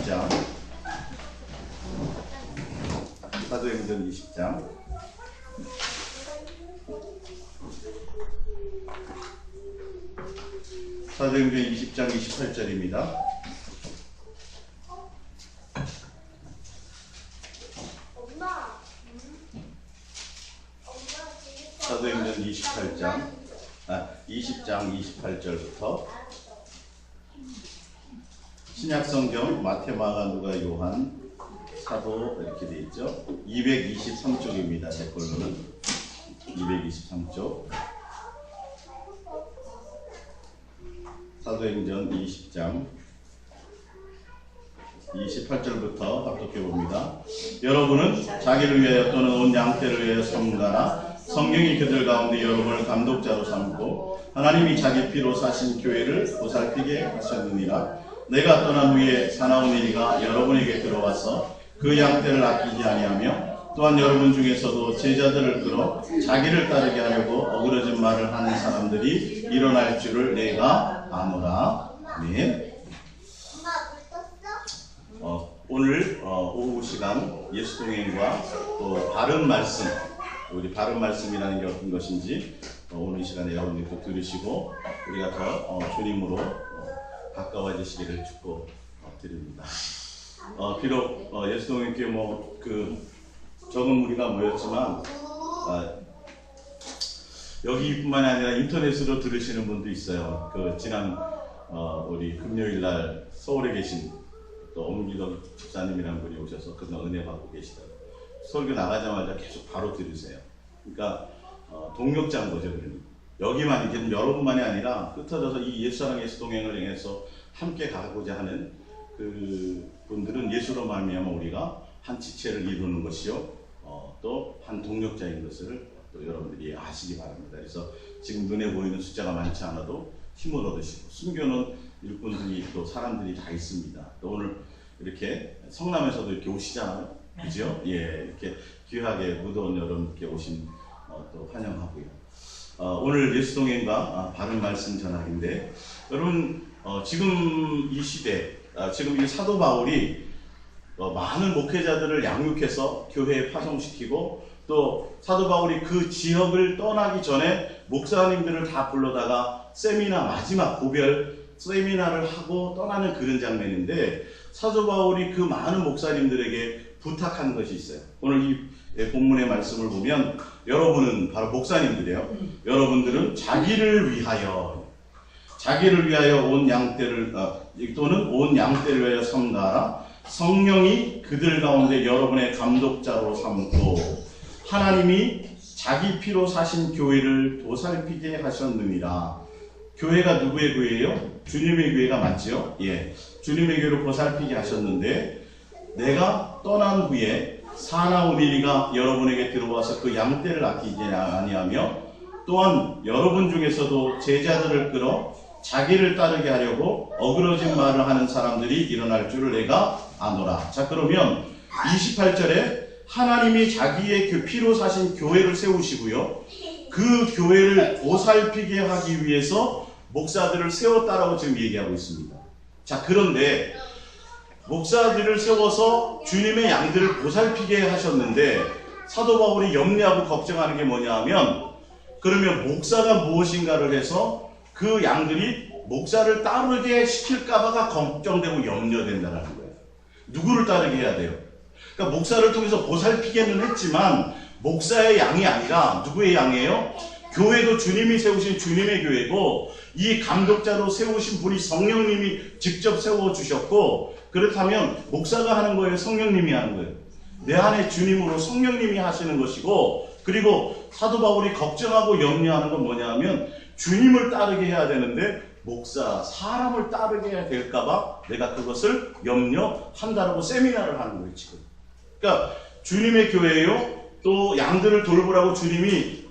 20장 사도행전 20장 사도행전 20장 28절입니다. 사도행전 20장 28절부터 신약성경 마태, 마가, 누가, 요한, 사도 이렇게 되어 있죠. 223쪽입니다. 제 걸로는 223쪽. 사도행전 20장 28절부터 합독해 봅니다. 여러분은 자기를 위하여 또는 온 양떼를 위하여 섬가라. 성령이 그들 가운데 여러분을 감독자로 삼고 하나님이 자기 피로 사신 교회를 보살피게 하셨느니라. 내가 떠난 후에 사나운 이리가 여러분에게 들어와서 그 양떼를 아끼지 아니하며 또한 여러분 중에서도 제자들을 끌어 자기를 따르게 하려고 어그러진 말을 하는 사람들이 일어날 줄을 내가 아노라. 아멘. 오늘 오후 시간 예수동행과 또 바른 말씀, 우리 바른 말씀이라는 게 어떤 것인지 오늘 이 시간에 여러분들이 또 들으시고 우리가 더 주님으로 가까워지시기를 축복드립니다. 비록 예수동행교회 적은 무리가 모였지만 여기뿐만이 아니라 인터넷으로 들으시는 분도 있어요. 지난 우리 금요일날 서울에 계신 또 엄기덕 집사님이라는 분이 오셔서 그동안 은혜 받고 계시더라고요. 설교 나가자마자 계속 바로 들으세요. 그러니까 동력자인 거죠. 여기만 이제 여러분만이 아니라 흩어져서 이 옛사랑 예수동행을 향해서 함께 가고자 하는 그 분들은 예수로 말미암아 우리가 한 지체를 이루는 것이요, 또 한 동력자인 것을 또 여러분들이 아시기 바랍니다. 그래서 지금 눈에 보이는 숫자가 많지 않아도 힘을 얻으시고 숨겨놓은 일꾼들이 또 사람들이 다 있습니다. 또 오늘 이렇게 성남에서도 이렇게 오시잖아요. 그죠? 예, 이렇게 귀하게 무더운 여러분께 오신 또 환영하고요. 오늘 예수동행과 바른 말씀 전학인데, 여러분 지금 이 시대, 지금 이 사도 바울이 많은 목회자들을 양육해서 교회에 파송시키고 또 사도 바울이 그 지역을 떠나기 전에 목사님들을 다 불러다가 세미나, 마지막 고별 세미나를 하고 떠나는 그런 장면인데, 사도 바울이 그 많은 목사님들에게 부탁한 것이 있어요. 오늘 이 본문의 말씀을 보면 여러분은 바로 목사님들이에요. 여러분들은 자기를 위하여 온 양떼를 또는 온 양떼를 위하여 섬가라. 성령이 그들 가운데 여러분의 감독자로 삼고 하나님이 자기 피로 사신 교회를 보살피게 하셨느니라. 교회가 누구의 교회예요? 주님의 교회가 맞죠? 예, 주님의 교회를 보살피게 하셨는데, 내가 떠난 후에 사나운 이리가 여러분에게 들어와서 그 양떼를 아끼지 아니하며 또한 여러분 중에서도 제자들을 끌어 자기를 따르게 하려고 어그러진 말을 하는 사람들이 일어날 줄을 내가 아노라. 자, 그러면 28절에 하나님이 자기의 피로 사신 교회를 세우시고요, 그 교회를 보살피게 하기 위해서 목사들을 세웠다라고 지금 얘기하고 있습니다. 자, 그런데 목사들을 세워서 주님의 양들을 보살피게 하셨는데, 사도 바울이 염려하고 걱정하는 게 뭐냐 하면, 그러면 목사가 무엇인가를 해서 그 양들이 목사를 따르게 시킬까봐가 걱정되고 염려된다는 거예요. 누구를 따르게 해야 돼요? 그러니까 목사를 통해서 보살피게는 했지만 목사의 양이 아니라 누구의 양이에요? 교회도 주님이 세우신 주님의 교회고, 이 감독자로 세우신 분이 성령님이 직접 세워주셨고, 그렇다면 목사가 하는 거예요? 성령님이 하는 거예요? 내 안에 주님으로 성령님이 하시는 것이고, 그리고 사도 바울이 걱정하고 염려하는 건 뭐냐 하면 주님을 따르게 해야 되는데 목사, 사람을 따르게 해야 될까봐 내가 그것을 염려한다라고 세미나를 하는 거예요, 지금. 그러니까 주님의 교회예요. 또 양들을 돌보라고 주님이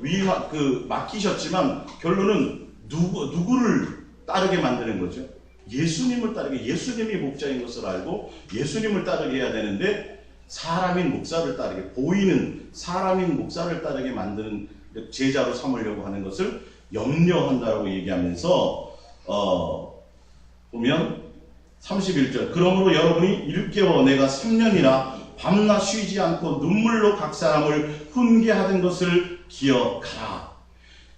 맡기셨지만 결론은 누구를 따르게 만드는 거죠? 예수님을 따르게, 예수님이 목자인 것을 알고 예수님을 따르게 해야 되는데, 사람인 목사를 따르게, 보이는 사람인 목사를 따르게 만드는 제자로 삼으려고 하는 것을 염려한다라고 얘기하면서 보면 31절. 그러므로 여러분이 일깨워 내가 3년이나 밤낮 쉬지 않고 눈물로 각 사람을 훈계하던 것을 기억하라.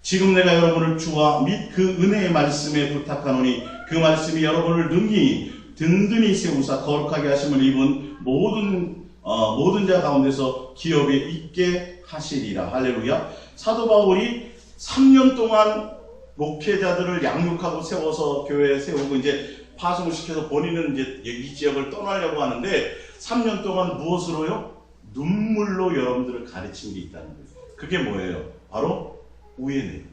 지금 내가 여러분을 주와 및 그 은혜의 말씀에 부탁하노니 그 말씀이 여러분을 능히 든든히 세우사 거룩하게 하심을 입은 모든 자 가운데서 기업에 있게 하시리라. 할렐루야. 사도 바울이 3년 동안 목회자들을 양육하고 세워서 교회에 세우고 이제 파송을 시켜서 본인은 이제 이 지역을 떠나려고 하는데 3년 동안 무엇으로요? 눈물로 여러분들을 가르친 게 있다는 거예요. 그게 뭐예요? 바로 우애는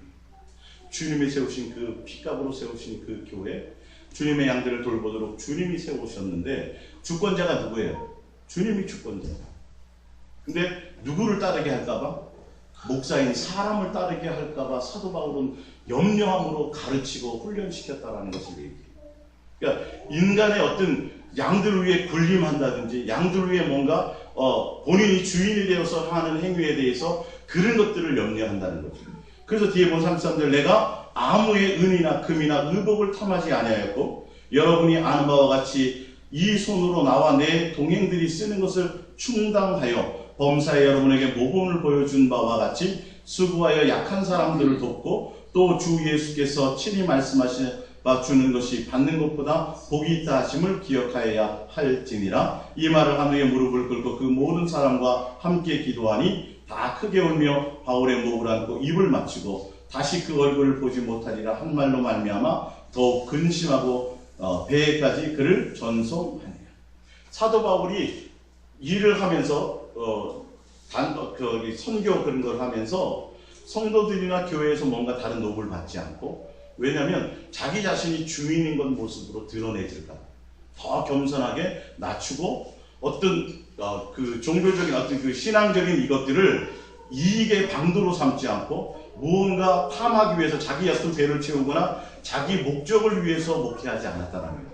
주님이 세우신 그 피값으로 세우신 그 교회, 주님의 양들을 돌보도록 주님이 세우셨는데 주권자가 누구예요? 주님이 주권자예요. 근데 누구를 따르게 할까봐? 목사인 사람을 따르게 할까봐 사도 바울은 염려함으로 가르치고 훈련시켰다라는 것을 얘기해요. 그러니까 인간의 어떤 양들 위에 군림한다든지 양들 위에 뭔가 본인이 주인이 되어서 하는 행위에 대해서 그런 것들을 염려한다는 거죠. 그래서 뒤에 본 33절 내가 아무의 은이나 금이나 의복을 탐하지 아니하였고 여러분이 아는 바와 같이 이 손으로 나와 내 동행들이 쓰는 것을 충당하여 범사에 여러분에게 모범을 보여준 바와 같이 수고하여 약한 사람들을 돕고 또 주 예수께서 친히 말씀하신 주는 것이 받는 것보다 복이 있다 하심을 기억하여야 할지니라. 이 말을 한 후에 무릎을 꿇고 그 모든 사람과 함께 기도하니 다 크게 울며 바울의 목을 안고 입을 맞추고 다시 그 얼굴을 보지 못하리라 한 말로 말미암아 더욱 근심하고 배에까지 그를 전송하니라. 사도 바울이 일을 하면서 선교 그런 걸 하면서 성도들이나 교회에서 뭔가 다른 노를 받지 않고, 왜냐하면 자기 자신이 주인인 것 모습으로 드러내질까 더 겸손하게 낮추고 어떤 그 종교적인 어떤 그 신앙적인 이것들을 이익의 방도로 삼지 않고 무언가 탐하기 위해서 자기 어떤 배를 채우거나 자기 목적을 위해서 목회하지 않았다는 거예요.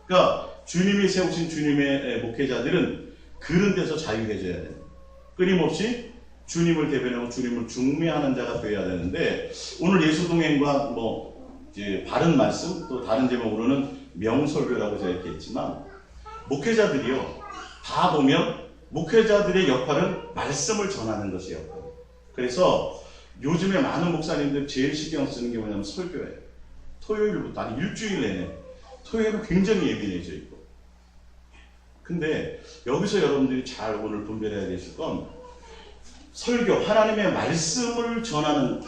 그러니까 주님이 세우신 주님의 목회자들은 그런 데서 자유해져야 돼요. 끊임없이 주님을 대변하고 주님을 중매하는 자가 되어야 되는데, 오늘 예수동행과 이제 바른 말씀, 또 다른 제목으로는 명설교라고 제가 이렇게 했지만, 목회자들이요, 다 보면 목회자들의 역할은 말씀을 전하는 것이 역할이에요. 그래서 요즘에 많은 목사님들 제일 신경 쓰는 게 뭐냐면 설교예요. 토요일부터, 아니 일주일 내내 토요일은 굉장히 예민해져 있고. 근데 여기서 여러분들이 잘 오늘 분별해야 되실 건, 설교, 하나님의 말씀을 전하는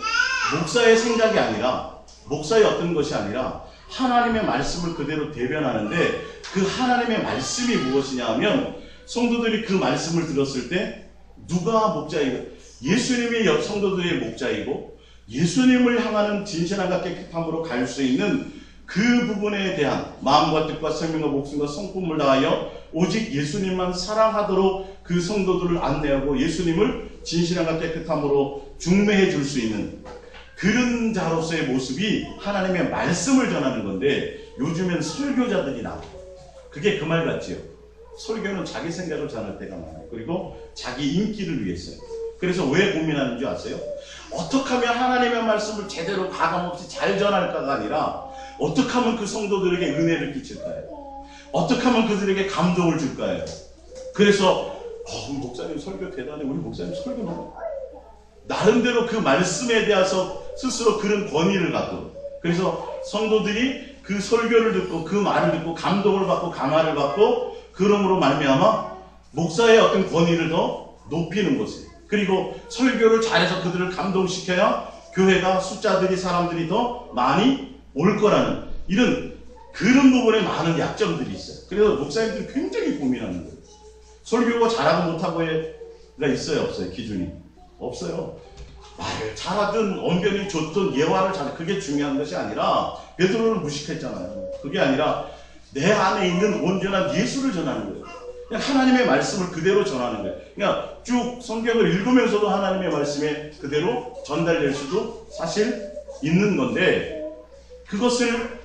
목사의 생각이 아니라, 목사의 어떤 것이 아니라 하나님의 말씀을 그대로 대변하는데, 그 하나님의 말씀이 무엇이냐 하면, 성도들이 그 말씀을 들었을 때 누가 목자이고, 예수님이 성도들의 목자이고 예수님을 향하는 진실함과 깨끗함으로 갈 수 있는 그 부분에 대한 마음과 뜻과 생명과 목숨과 성품을 다하여 오직 예수님만 사랑하도록 그 성도들을 안내하고 예수님을 진실함과 깨끗함으로 중매해 줄 수 있는 그런 자로서의 모습이 하나님의 말씀을 전하는 건데, 요즘엔 설교자들이 나와요. 그게 그 말 같지요. 설교는 자기 생각을 전할 때가 많아요. 그리고 자기 인기를 위해서요. 그래서 왜 고민하는 줄 아세요? 어떻게 하면 하나님의 말씀을 제대로 가감없이 잘 전할까가 아니라, 어떻게 하면 그 성도들에게 은혜를 끼칠까요? 어떻게 하면 그들에게 감동을 줄까요? 그래서 목사님 설교 대단해. 우리 목사님 설교 너무 나름대로 그 말씀에 대해서 스스로 그런 권위를 갖고, 그래서 성도들이 그 설교를 듣고 그 말을 듣고 감동을 받고 감화를 받고, 그러므로 말미암아 목사의 어떤 권위를 더 높이는 것이에요. 그리고 설교를 잘해서 그들을 감동시켜야 교회가 숫자들이 사람들이 더 많이 올 거라는 그런 부분에 많은 약점들이 있어요. 그래서 목사님들이 굉장히 고민하는 거예요. 설교가 잘하고 못하고가 있어요, 없어요? 기준이 없어요. 말을 잘하든 언변이 좋든 예화를 잘, 그게 중요한 것이 아니라, 베드로를 무식했잖아요. 그게 아니라 내 안에 있는 온전한 예수를 전하는 거예요. 그냥 하나님의 말씀을 그대로 전하는 거예요. 그냥 쭉 성경을 읽으면서도 하나님의 말씀에 그대로 전달될 수도 사실 있는 건데, 그것을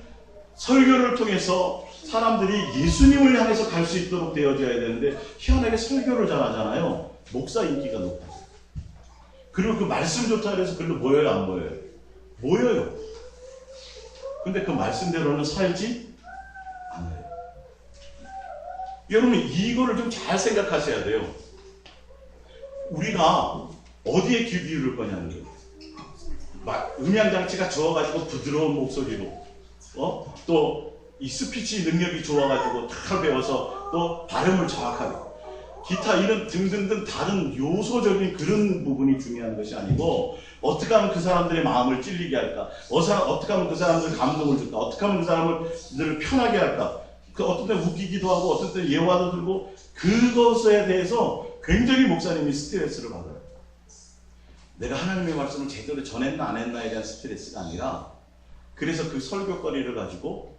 설교를 통해서 사람들이 예수님을 향해서 갈 수 있도록 되어져야 되는데, 희한하게 설교를 잘하잖아요. 목사 인기가 높아요. 그리고 그 말씀 좋다 그래서 글로 모여요, 안 모여요? 모여요. 근데 그 말씀대로는 살지 않아요. 여러분 이거를 좀 잘 생각하셔야 돼요. 우리가 어디에 귀 기울일 거냐는 거예요. 음향장치가 좋아가지고 부드러운 목소리로 또 이 스피치 능력이 좋아가지고 다 배워서 또 발음을 정확하게 기타 이런 등등등 다른 요소적인 그런 부분이 중요한 것이 아니고 어떻게 하면 그 사람들의 마음을 찔리게 할까, 어떻게 하면 그 사람들 감동을 줄까, 어떻게 하면 그 사람을 편하게 할까, 어떤 때 웃기기도 하고 어떤 때 예화도 들고 그것에 대해서 굉장히 목사님이 스트레스를 받아요. 내가 하나님의 말씀을 제대로 전했나 안 했나에 대한 스트레스가 아니라 그래서 그 설교거리를 가지고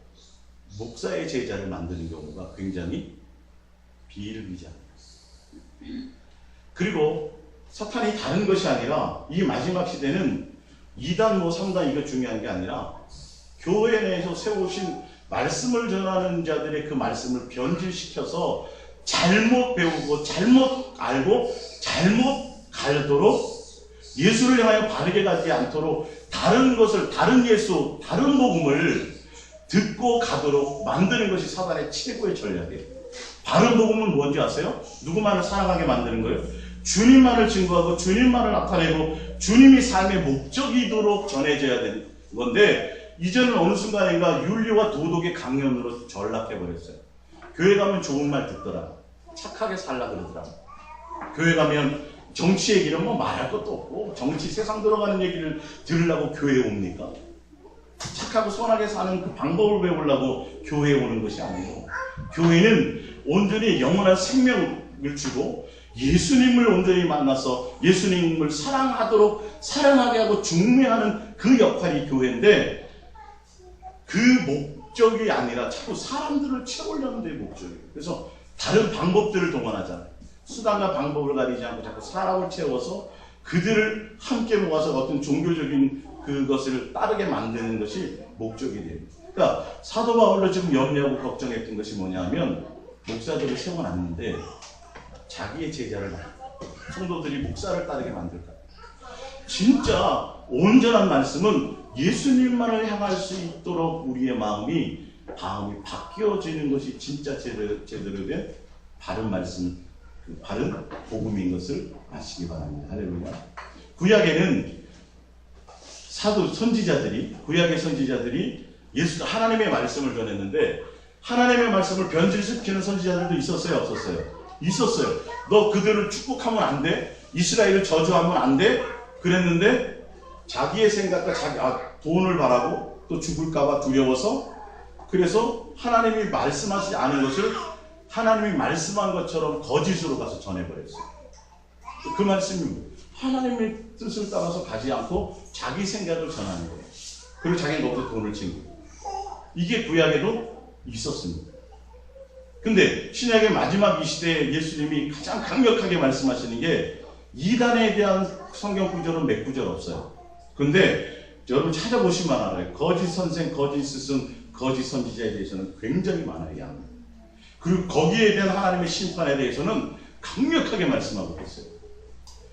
목사의 제자를 만드는 경우가 굉장히 비일비재합니다. 그리고 사탄이 다른 것이 아니라 이 마지막 시대는 2단 3단 이거 중요한 게 아니라 교회 내에서 세우신 말씀을 전하는 자들의 그 말씀을 변질시켜서 잘못 배우고 잘못 알고 잘못 갈도록 예수를 향하여 바르게 가지 않도록 다른 것을, 다른 예수, 다른 복음을 듣고 가도록 만드는 것이 사단의 최고의 전략이에요. 바른 복음은 뭔지 아세요? 누구만을 사랑하게 만드는 거예요? 주님만을 증거하고 주님만을 나타내고 주님이 삶의 목적이도록 전해져야 되는 건데 이제는 어느 순간인가 윤리와 도덕의 강연으로 전락해버렸어요. 교회 가면 좋은 말 듣더라. 착하게 살라 그러더라. 교회 가면 정치 얘기는 뭐 말할 것도 없고 정치 세상 들어가는 얘기를 들으려고 교회에 옵니까? 착하고 선하게 사는 그 방법을 배우려고 교회에 오는 것이 아니고 교회는 온전히 영원한 생명을 주고 예수님을 온전히 만나서 예수님을 사랑하도록 사랑하게 하고 중매하는 그 역할이 교회인데 그 목적이 아니라 자꾸 사람들을 채우려는 데 목적이에요. 그래서 다른 방법들을 동원하잖아요. 수단과 방법을 가리지 않고 자꾸 사람을 채워서 그들을 함께 모아서 어떤 종교적인 그것을 따르게 만드는 것이 목적이 돼요. 그러니까 사도 바울로 지금 염려하고 걱정했던 것이 뭐냐면 목사들을 세워놨는데 자기의 제자를 성도들이 목사를 따르게 만들까. 진짜 온전한 말씀은 예수님만을 향할 수 있도록 우리의 마음이 바뀌어지는 것이 진짜 제대로 된 바른 말씀, 바른 복음인 것을 아시기 바랍니다. 할렐루야. 구약에는 구약의 선지자들이 하나님의 말씀을 전했는데 하나님의 말씀을 변질시키는 선지자들도 있었어요, 없었어요? 있었어요. 너 그들을 축복하면 안 돼? 이스라엘을 저주하면 안 돼? 그랬는데 자기의 생각과 돈을 바라고 또 죽을까봐 두려워서 그래서 하나님이 말씀하지 않은 것을 하나님이 말씀한 것처럼 거짓으로 가서 전해버렸어요. 그 말씀이 하나님의 뜻을 따라서 가지 않고 자기 생각을 전하는 거예요. 그리고 자기는 거기서 돈을 챙기고. 이게 구약에도 있었습니다. 근데 신약의 마지막 이 시대에 예수님이 가장 강력하게 말씀하시는 게 이단에 대한 성경 구절은 몇 구절 없어요. 근데 여러분 찾아보시면 알아요. 거짓 선생, 거짓 스승, 거짓 선지자에 대해서는 굉장히 많아요. 그리고 거기에 대한 하나님의 심판에 대해서는 강력하게 말씀하고 있어요.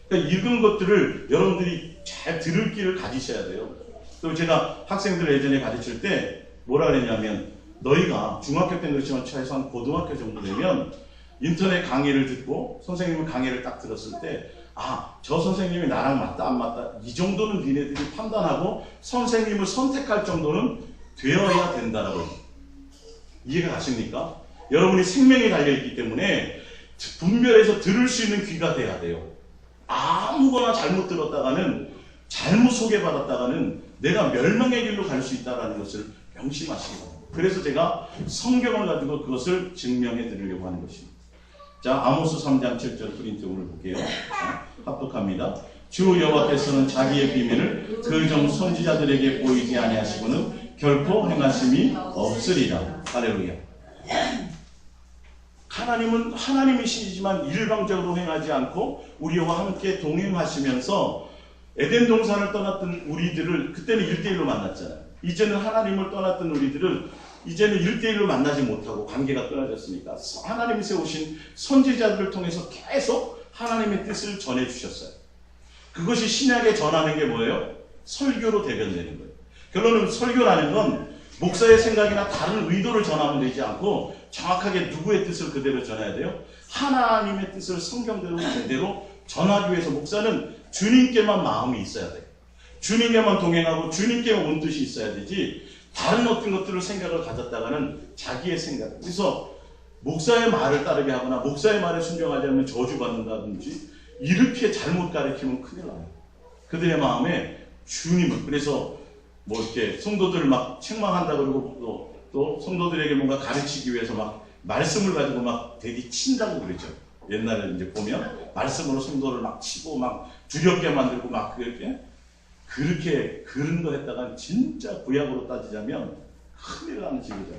그러니까 읽은 것들을 여러분들이 잘 들을 길을 가지셔야 돼요. 또 제가 학생들 예전에 가르칠 때 뭐라 그랬냐면 너희가 중학교 때는 그렇지만 최소한 고등학교 정도 되면 인터넷 강의를 듣고 선생님의 강의를 딱 들었을 때 저 선생님이 나랑 맞다 안 맞다 이 정도는 니네들이 판단하고 선생님을 선택할 정도는 되어야 된다라고. 이해가 가십니까? 여러분이 생명이 달려있기 때문에 분별해서 들을 수 있는 귀가 돼야 돼요. 아무거나 잘못 들었다가는 잘못 소개받았다가는 내가 멸망의 길로 갈 수 있다는 것을 명심하시기 바랍니다. 그래서 제가 성경을 가지고 그것을 증명해 드리려고 하는 것입니다. 자, 아모스 3장 7절 프린트를 볼게요. 합독합니다. 주 여호와께서는 자기의 비밀을 그 종 선지자들에게 보이지 아니하시고는 결코 행하심이 없으리라. 할렐루야. 하나님은 하나님이시지만 일방적으로 행하지 않고 우리와 함께 동행하시면서 에덴 동산을 떠났던 우리들을 그때는 1대1로 만났잖아요. 이제는 하나님을 떠났던 우리들을 이제는 1대1로 만나지 못하고 관계가 끊어졌으니까 하나님이 세우신 선지자들을 통해서 계속 하나님의 뜻을 전해주셨어요. 그것이 신약에 전하는 게 뭐예요? 설교로 대변되는 거예요. 결론은 설교라는 건 목사의 생각이나 다른 의도를 전하면 되지 않고 정확하게 누구의 뜻을 그대로 전해야 돼요? 하나님의 뜻을 성경대로 제대로 전하기 위해서 목사는 주님께만 마음이 있어야 돼요. 주님께만 동행하고 주님께만 온 뜻이 있어야 되지, 다른 어떤 것들을 생각을 가졌다가는 자기의 생각, 그래서 목사의 말을 따르게 하거나 목사의 말에 순종하지 않으면 저주받는다든지 이렇게 잘못 가르치면 큰일 나요. 그들의 마음에 주님은, 그래서 뭐 이렇게 성도들을 막 책망한다 그러고 또 성도들에게 뭔가 가르치기 위해서 막 말씀을 가지고 막 되게 친다고 그러죠. 옛날에 이제 보면 말씀으로 성도를 막 치고 막 두렵게 만들고 막 그렇게 그런 거 했다가 진짜 구약으로 따지자면 큰일 나는 지도자.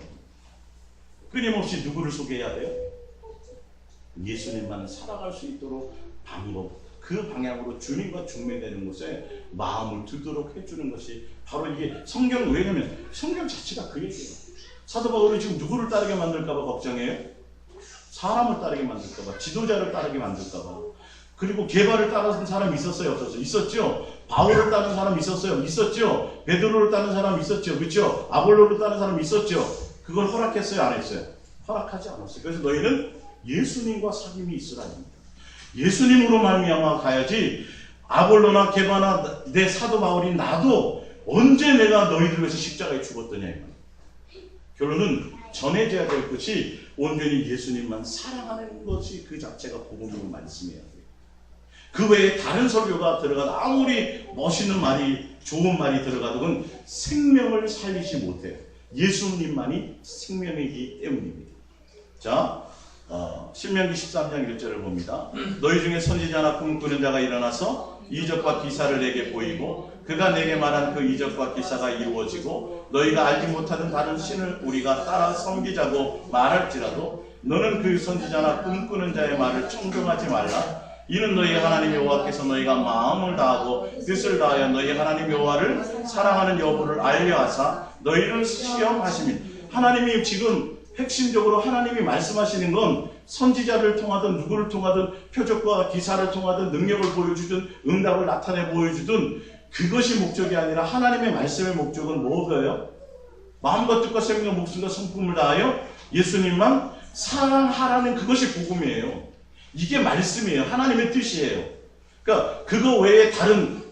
끊임없이 누구를 소개해야 돼요? 예수님만 살아갈 수 있도록 방법, 그 방향으로 주님과 중매되는 곳에 마음을 두도록 해주는 것이 바로 이게 성경. 왜냐면 성경 자체가 그 얘기예요. 사도 바울이 지금 누구를 따르게 만들까봐 걱정해요? 사람을 따르게 만들까봐, 지도자를 따르게 만들까봐. 그리고 게바를 따르는 사람이 있었어요, 없었어요? 있었죠. 바울을 따르는 사람이 있었어요, 있었죠. 베드로를 따르는 사람이 있었죠, 그렇죠. 아볼로를 따르는 사람이 있었죠. 그걸 허락했어요, 안 했어요? 허락하지 않았어요. 그래서 너희는 예수님과 사귐이 있으라 합니다. 예수님으로 말미암아 가야지. 아볼로나 게바나 내 사도 바울이 나도 언제 내가 너희들 위해서 십자가에 죽었더냐. 결론은 전해져야 될 것이 온전히 예수님만 사랑하는 것이 그 자체가 복음으로 말씀해야 돼요. 그 외에 다른 설교가 들어가도 아무리 멋있는 말이, 좋은 말이 들어가도 생명을 살리지 못해요. 예수님만이 생명이기 때문입니다. 자, 신명기 13장 1절을 봅니다. 너희 중에 선지자나 꿈꾸는 자가 일어나서 이적과 기사를 내게 보이고 그가 내게 말한 그 이적과 기사가 이루어지고 너희가 알지 못하는 다른 신을 우리가 따라 섬기자고 말할지라도 너는 그 선지자나 꿈꾸는 자의 말을 청종하지 말라. 이는 너희 하나님 여호와께서 너희가 마음을 다하고 뜻을 다하여 너희 하나님 여호와를 사랑하는 여부를 알려하사 너희를 시험하시니. 하나님이 지금 핵심적으로 하나님이 말씀하시는 건 선지자를 통하든 누구를 통하든 표적과 기사를 통하든 능력을 보여주든 응답을 나타내 보여주든 그것이 목적이 아니라 하나님의 말씀의 목적은 뭐예요? 마음과 뜻과 생명과 목숨과 성품을 다하여 예수님만 사랑하라는 그것이 복음이에요. 이게 말씀이에요. 하나님의 뜻이에요. 그러니까 그거 외에 다른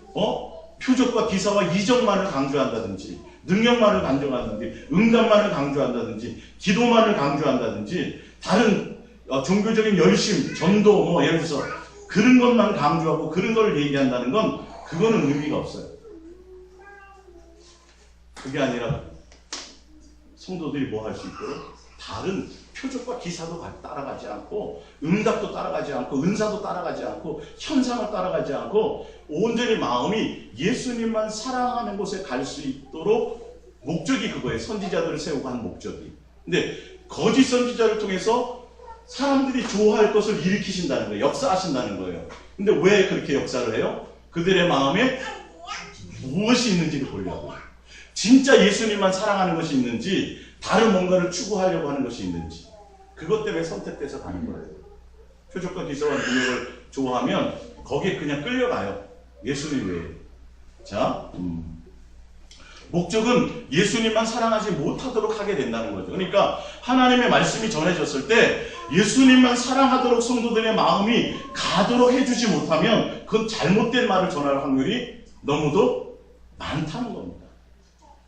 표적과 기사와 이적만을 강조한다든지 능력만을 강조한다든지 응답만을 강조한다든지 기도만을 강조한다든지 다른 종교적인 열심, 전도 예를 들어서 그런 것만 강조하고 그런 걸 얘기한다는 건 그거는 의미가 없어요. 그게 아니라 성도들이 뭐 할 수 있도록 다른 표적과 기사도 따라가지 않고 응답도 따라가지 않고 은사도 따라가지 않고 현상을 따라가지 않고 온전히 마음이 예수님만 사랑하는 곳에 갈 수 있도록 목적이 그거예요. 선지자들을 세우고 한 목적이. 근데 거짓 선지자를 통해서 사람들이 좋아할 것을 일으키신다는 거예요. 역사하신다는 거예요. 근데 왜 그렇게 역사를 해요? 그들의 마음에 무엇이 있는지를 보려고. 진짜 예수님만 사랑하는 것이 있는지 다른 뭔가를 추구하려고 하는 것이 있는지 그것 때문에 선택돼서 가는 거예요. 표적과 기사와 능력을 좋아하면 거기에 그냥 끌려가요. 예수님 외에. 자, 목적은 예수님만 사랑하지 못하도록 하게 된다는 거죠. 그러니까 하나님의 말씀이 전해졌을 때 예수님만 사랑하도록 성도들의 마음이 가도록 해주지 못하면 그건 잘못된 말을 전할 확률이 너무도 많다는 겁니다.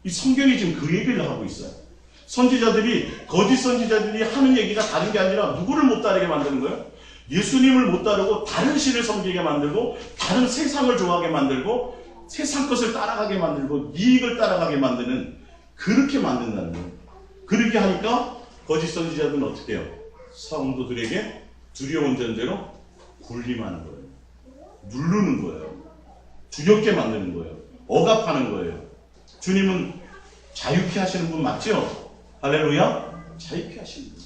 이 성경이 지금 그 얘기를 하고 있어요. 선지자들이, 거짓 선지자들이 하는 얘기가 다른 게 아니라 누구를 못 따르게 만드는 거예요? 예수님을 못 따르고 다른 신을 섬기게 만들고 다른 세상을 좋아하게 만들고 세상 것을 따라가게 만들고 이익을 따라가게 만드는, 그렇게 만든다는 거예요. 그렇게 하니까 거짓 선지자들은 어떻게 해요? 성도들에게 두려운 전제로 군림하는 거예요. 누르는 거예요. 두렵게 만드는 거예요. 억압하는 거예요. 주님은 자유케 하시는 분 맞죠? 할렐루야? 자유케 하시는 분.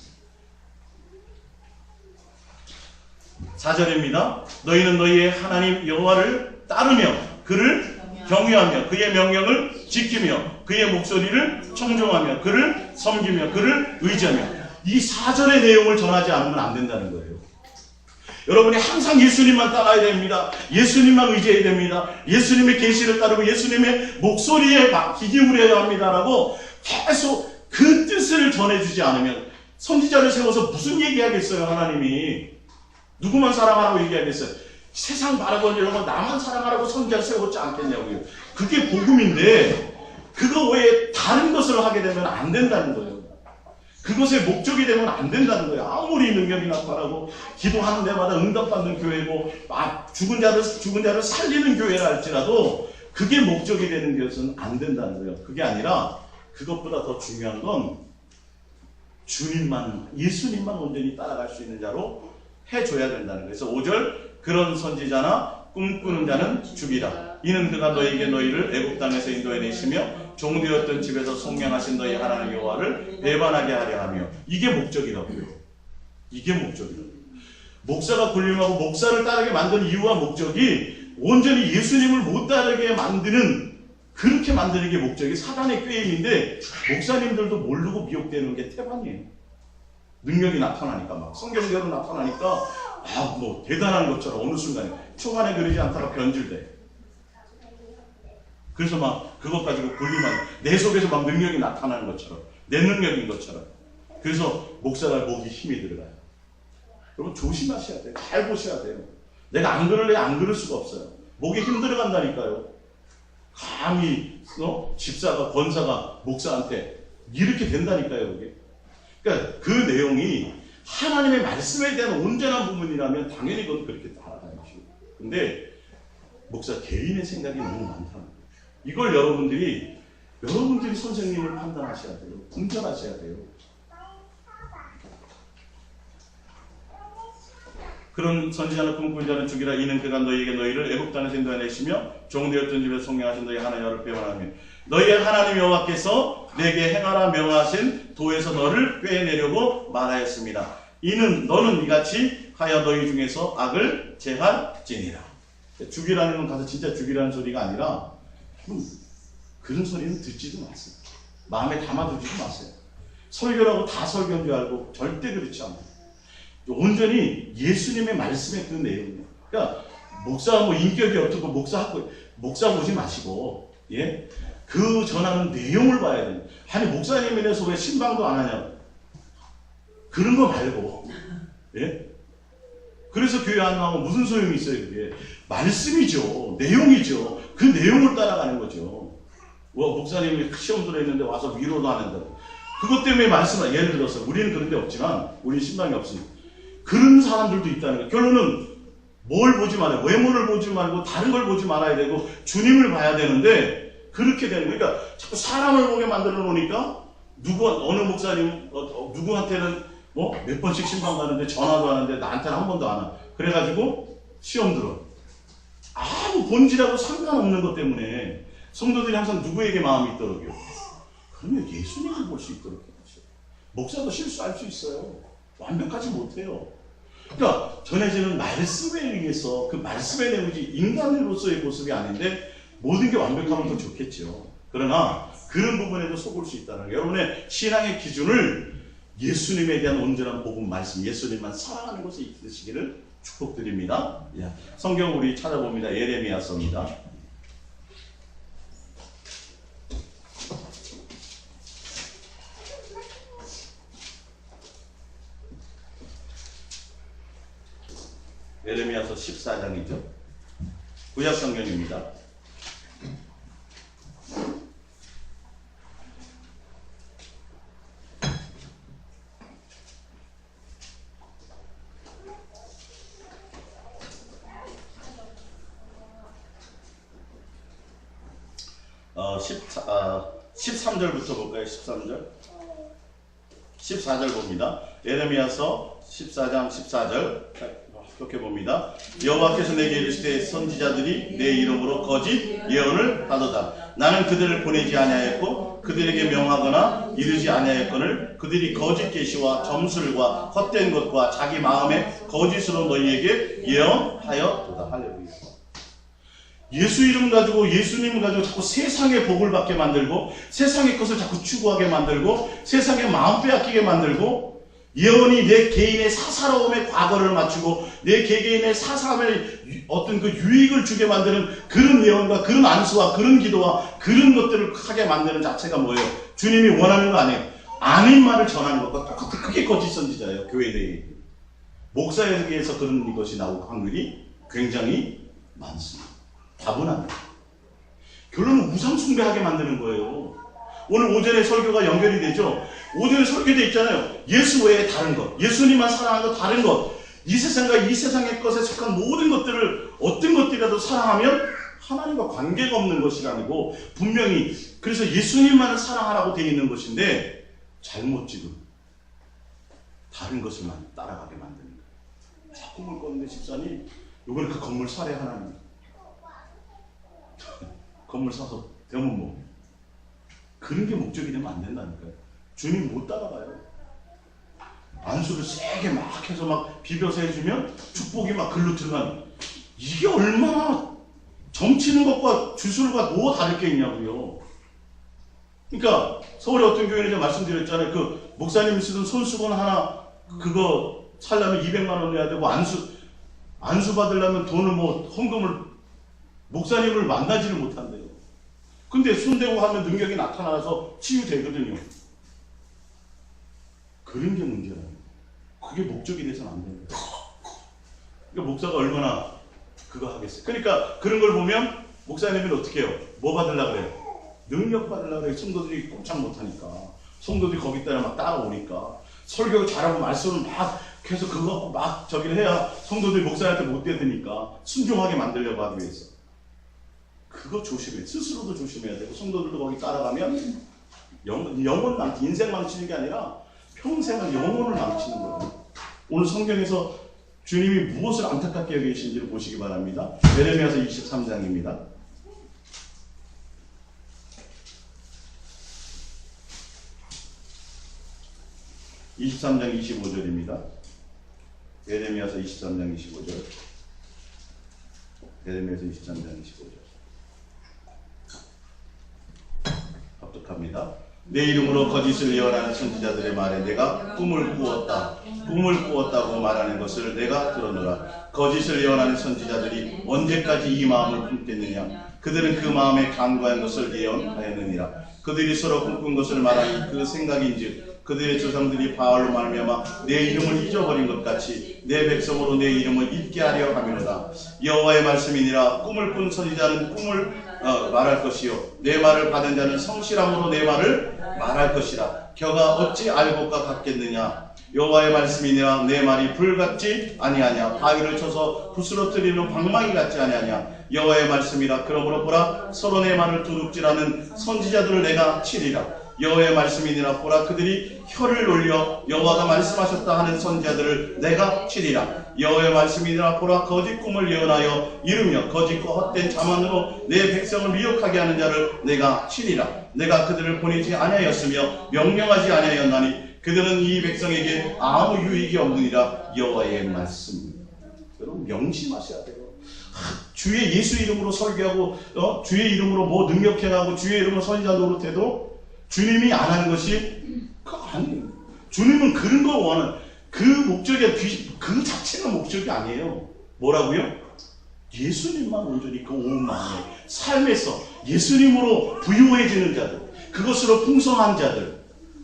4절입니다. 너희는 너희의 하나님 여호와를 따르며 그를 경외하며 그의 명령을 지키며 그의 목소리를 청종하며 그를 섬기며 그를 의지하며. 이 4절의 내용을 전하지 않으면 안 된다는 거예요. 여러분이 항상 예수님만 따라야 됩니다. 예수님만 의지해야 됩니다. 예수님의 계시를 따르고 예수님의 목소리에 귀 기울여야 합니다라고 계속 그 뜻을 전해주지 않으면 선지자를 세워서 무슨 얘기하겠어요? 하나님이 누구만 사랑하라고 얘기하겠어요? 세상 바라보는 이런 거 나만 사랑하라고 선지자를 세웠지 않겠냐고요. 그게 복음인데 그거 외에 다른 것을 하게 되면 안 된다는 거예요. 그것의 목적이 되면 안 된다는 거예요. 아무리 능력이 나타나고 기도하는 데마다 응답받는 교회고 죽은 자를 살리는 교회라 할지라도 그게 목적이 되는 것은 안 된다는 거예요. 그게 아니라 그것보다 더 중요한 건 주님만, 예수님만 온전히 따라갈 수 있는 자로 해줘야 된다는 거예요. 그래서 5절 그런 선지자나 꿈꾸는 자는 죽이라. 이는 그가 너에게 너희를 애굽 땅에서 인도해내시며 종되었던 집에서 속량하신 너희 하나님 여호와를 배반하게 하려 하며. 이게 목적이라고요. 이게 목적이라고요. 목사가 군림하고 목사를 따르게 만드는 이유와 목적이 온전히 예수님을 못 따르게 만드는, 그렇게 만드는 게 목적이 사단의 꾀임인데 목사님들도 모르고 미혹되는 게 태반이에요. 능력이 나타나니까, 막 성경대로 나타나니까 뭐 대단한 것처럼 어느 순간에 초반에 그러지 않다가 변질돼. 그래서 막 그것 가지고 군림하는, 내 속에서 막 능력이 나타나는 것처럼, 내 능력인 것처럼. 그래서 목사가 목이 힘이 들어가요. 여러분 조심하셔야 돼요. 잘 보셔야 돼요. 내가 안 그럴래 안 그럴 수가 없어요. 목에 힘 들어간다니까요. 감히 집사가, 권사가 목사한테 이렇게 된다니까요. 그게. 그러니까 그 내용이 하나님의 말씀에 대한 온전한 부분이라면 당연히 그건 그렇게 따라가야죠. 근데 목사 개인의 생각이 너무 많다는 거예요. 이걸 여러분들이 선생님을 판단하셔야 돼요. 분별하셔야 돼요. 그런 선지자는 꿈꾸는 자는 죽이라. 이는 그가 너희에게 너희를 애굽 땅에서 인도해내시며 종되었던 집에서 속량하신 너희 하나님 여호와를 배반하며 너희의 하나님 여호와께서 내게 행하라 명하신 도에서 너를 꿰내려고 말하였습니다. 이는 너는 이같이 하여 너희 중에서 악을 제할지니라. 죽이라는 건 가서 진짜 죽이라는 소리가 아니라 그런 소리는 듣지도 마세요. 마음에 담아두지도 마세요. 설교라고 다 설교인 줄 알고 절대 그렇지 않아요. 온전히 예수님의 말씀의 그 내용이에요. 그러니까 목사가 뭐 인격이 어떻고 목사 보지 마시고, 예? 그 전하는 내용을 봐야 돼요. 아니 목사님에 대해서 왜 신방도 안 하냐? 그런 거 말고, 예? 그래서 교회 안 나오면 무슨 소용이 있어요? 그게 말씀이죠, 내용이죠. 그 내용을 따라가는 거죠. 목사님이 시험 들어있는데 와서 위로도 안 한다고. 그것 때문에 말씀을, 예를 들어서 우리는 그런 데 없지만, 우리는 신방이 없으니까 그런 사람들도 있다는 거예요. 결론은 뭘 보지 말아요. 외모를 보지 말고 다른 걸 보지 말아야 되고 주님을 봐야 되는데 그렇게 되는 거예요. 그러니까 자꾸 사람을 보게 만들어 놓으니까 어느 목사님 누구한테는 뭐 몇 번씩 신방 가는데 전화도 하는데 나한테는 한 번도 안 와. 그래가지고 시험 들어. 아무 본질하고 상관없는 것 때문에 성도들이 항상 누구에게 마음이 있도록요? 그러면 예수님을 볼 수 있도록 해주세요. 목사도 실수할 수 있어요. 완벽하지 못해요. 그러니까 전해지는 말씀에 의해서 그 말씀의 내용이 인간으로서의 모습이 아닌데 모든 게 완벽하면 더 좋겠죠. 그러나 그런 부분에도 속을 수 있다는 거예요. 여러분의 신앙의 기준을 예수님에 대한 온전한 복음 말씀, 예수님만 사랑하는 것에 있으시기를 축복드립니다. 성경 우리 찾아봅니다. 예레미야서입니다. 예레미야서 14장이죠. 구약 성경입니다. 어, 13절부터 볼까요? 13절? 14절 봅니다. 예레미야서 14장 14절 이렇게 봅니다. 여호와께서 내게 이르시되 선지자들이 내 이름으로 거짓 예언을 하도다. 나는 그들을 보내지 아니하였고 그들에게 명하거나 이르지 아니하였거늘 그들이 거짓 계시와 점술과 헛된 것과 자기 마음의 거짓으로 너희에게 예언하였도다. 할렐루야. 예수 이름 가지고 예수님 가지고 자꾸 세상의 복을 받게 만들고 세상의 것을 자꾸 추구하게 만들고 세상의 마음 빼앗기게 만들고 예언이 내 개인의 사사로움의 과거를 맞추고 내 개개인의 사사함의 어떤 그 유익을 주게 만드는 그런 예언과 그런 안수와 그런 기도와 그런 것들을 하게 만드는 자체가 뭐예요? 주님이 원하는 거 아니에요. 아닌 말을 전하는 것과 똑같은 그게 거짓 선지자예요. 교회 내에. 목사에게서 그런 것이 나올 확률이 굉장히 많습니다. 다분합니다. 결론은 우상 숭배하게 만드는 거예요. 오늘 오전에 설교가 연결이 되죠. 오전에 설교되어 있잖아요. 예수 외에 다른 것, 예수님만 사랑하는 것, 다른 것, 이 세상과 이 세상의 것에 속한 모든 것들을 어떤 것들이라도 사랑하면 하나님과 관계가 없는 것이라는 거. 분명히 그래서 예수님만을 사랑하라고 되어 있는 것인데 잘못 지금 다른 것을만 따라가게 만드는 거예요. 자꾸 물 껐는데 집사님 이번에 그 건물 사래 하나님 건물 사서 되면 뭐 그런 게 목적이 되면 안 된다니까요. 주님 못 따라가요. 안수를 세게 막 해서 막 비벼서 해주면 축복이 막 글로 들어가는, 이게 얼마나 점치는 것과 주술과 뭐가 다를 게 있냐고요. 그러니까 서울에 어떤 교회는 제가 말씀드렸잖아요. 그 목사님이 쓰던 손수건 하나 그거 살려면 200만 원 내야 되고 안수 받으려면 돈을 뭐 헌금을, 목사님을 만나지를 못한대요. 근데 손대고 하면 능력이 나타나서 치유되거든요. 그런 게 문제라는 거예요. 그게 목적이 돼서는 안 됩니다. 그러니까 목사가 얼마나 그거 하겠어요. 그러니까 그런 걸 보면 목사님은 어떻게 해요? 뭐 받으려고 그래요? 능력 받으려고 그래요. 성도들이 꼼짝 못하니까. 성도들이 거기 따라 막 따라오니까. 설교 잘하고 말씀을 막 계속 그거 갖고 막 저기를 해야 성도들이 목사한테 못 대드니까 순종하게 만들려고 하기 위해서. 그거 조심해. 스스로도 조심해야 되고 성도들도 거기 따라가면 영혼 망치, 인생 망치는 게 아니라 평생을 영혼을 망치는 거예요. 오늘 성경에서 주님이 무엇을 안타깝게 여기신지를 보시기 바랍니다. 예레미야서 23장입니다. 23장 25절입니다. 예레미야서 23장 25절. 예레미야서 23장 25절. 합독합니다. 내 이름으로 거짓을 예언하는 선지자들의 말에 내가 꿈을 꾸었다고 말하는 것을 내가 들었노라. 거짓을 예언하는 선지자들이 언제까지 이 마음을 품겠느냐. 그들은 그 마음에 간과한 것을 예언하였느니라. 그들이 서로 꿈꾼 것을 말하니 그 생각인즉 그들의 조상들이 바알로 말미암아 내 이름을 잊어버린 것 같이 내 백성으로 내 이름을 잊게 하려 함이로다. 여호와의 말씀이니라. 꿈을 꾼 선지자는 꿈을 말할 것이요 내 말을 받은 자는 성실함으로 내 말을 말할 것이라. 겨가 어찌 알고가 같겠느냐. 여호와의 말씀이니라. 내 말이 불 같지 아니하냐. 바위를 쳐서 부스러뜨리는 방망이 같지 아니하냐. 여호와의 말씀이라. 그러므로 보라, 서로 내 말을 도둑질하는 선지자들을 내가 치리라. 여호와의 말씀이니라. 보라, 그들이 혀를 놀려 여호와가 말씀하셨다 하는 선지자들을 내가 치리라. 여호와의 말씀이니라. 보라, 거짓 꿈을 예언하여 이르며 거짓과 헛된 자만으로 내 백성을 미혹하게 하는 자를 내가 치리라. 내가 그들을 보내지 아니하였으며 명령하지 아니하였나니 그들은 이 백성에게 아무 유익이 없느니라. 여호와의 말씀. 여러분 명심하셔야 돼요. 주의 예수 이름으로 설교하고 주의 이름으로 뭐 능력해가고 주의 이름으로 선지자 노릇해도 주님이 안 하는 것이 그거 아니에요. 주님은 그런 거 원하는 그 목적이 그 자체가 목적이 아니에요. 뭐라고요? 예수님만 온전히 그 온 마음에 삶에서 예수님으로 부유해지는 자들, 그것으로 풍성한 자들,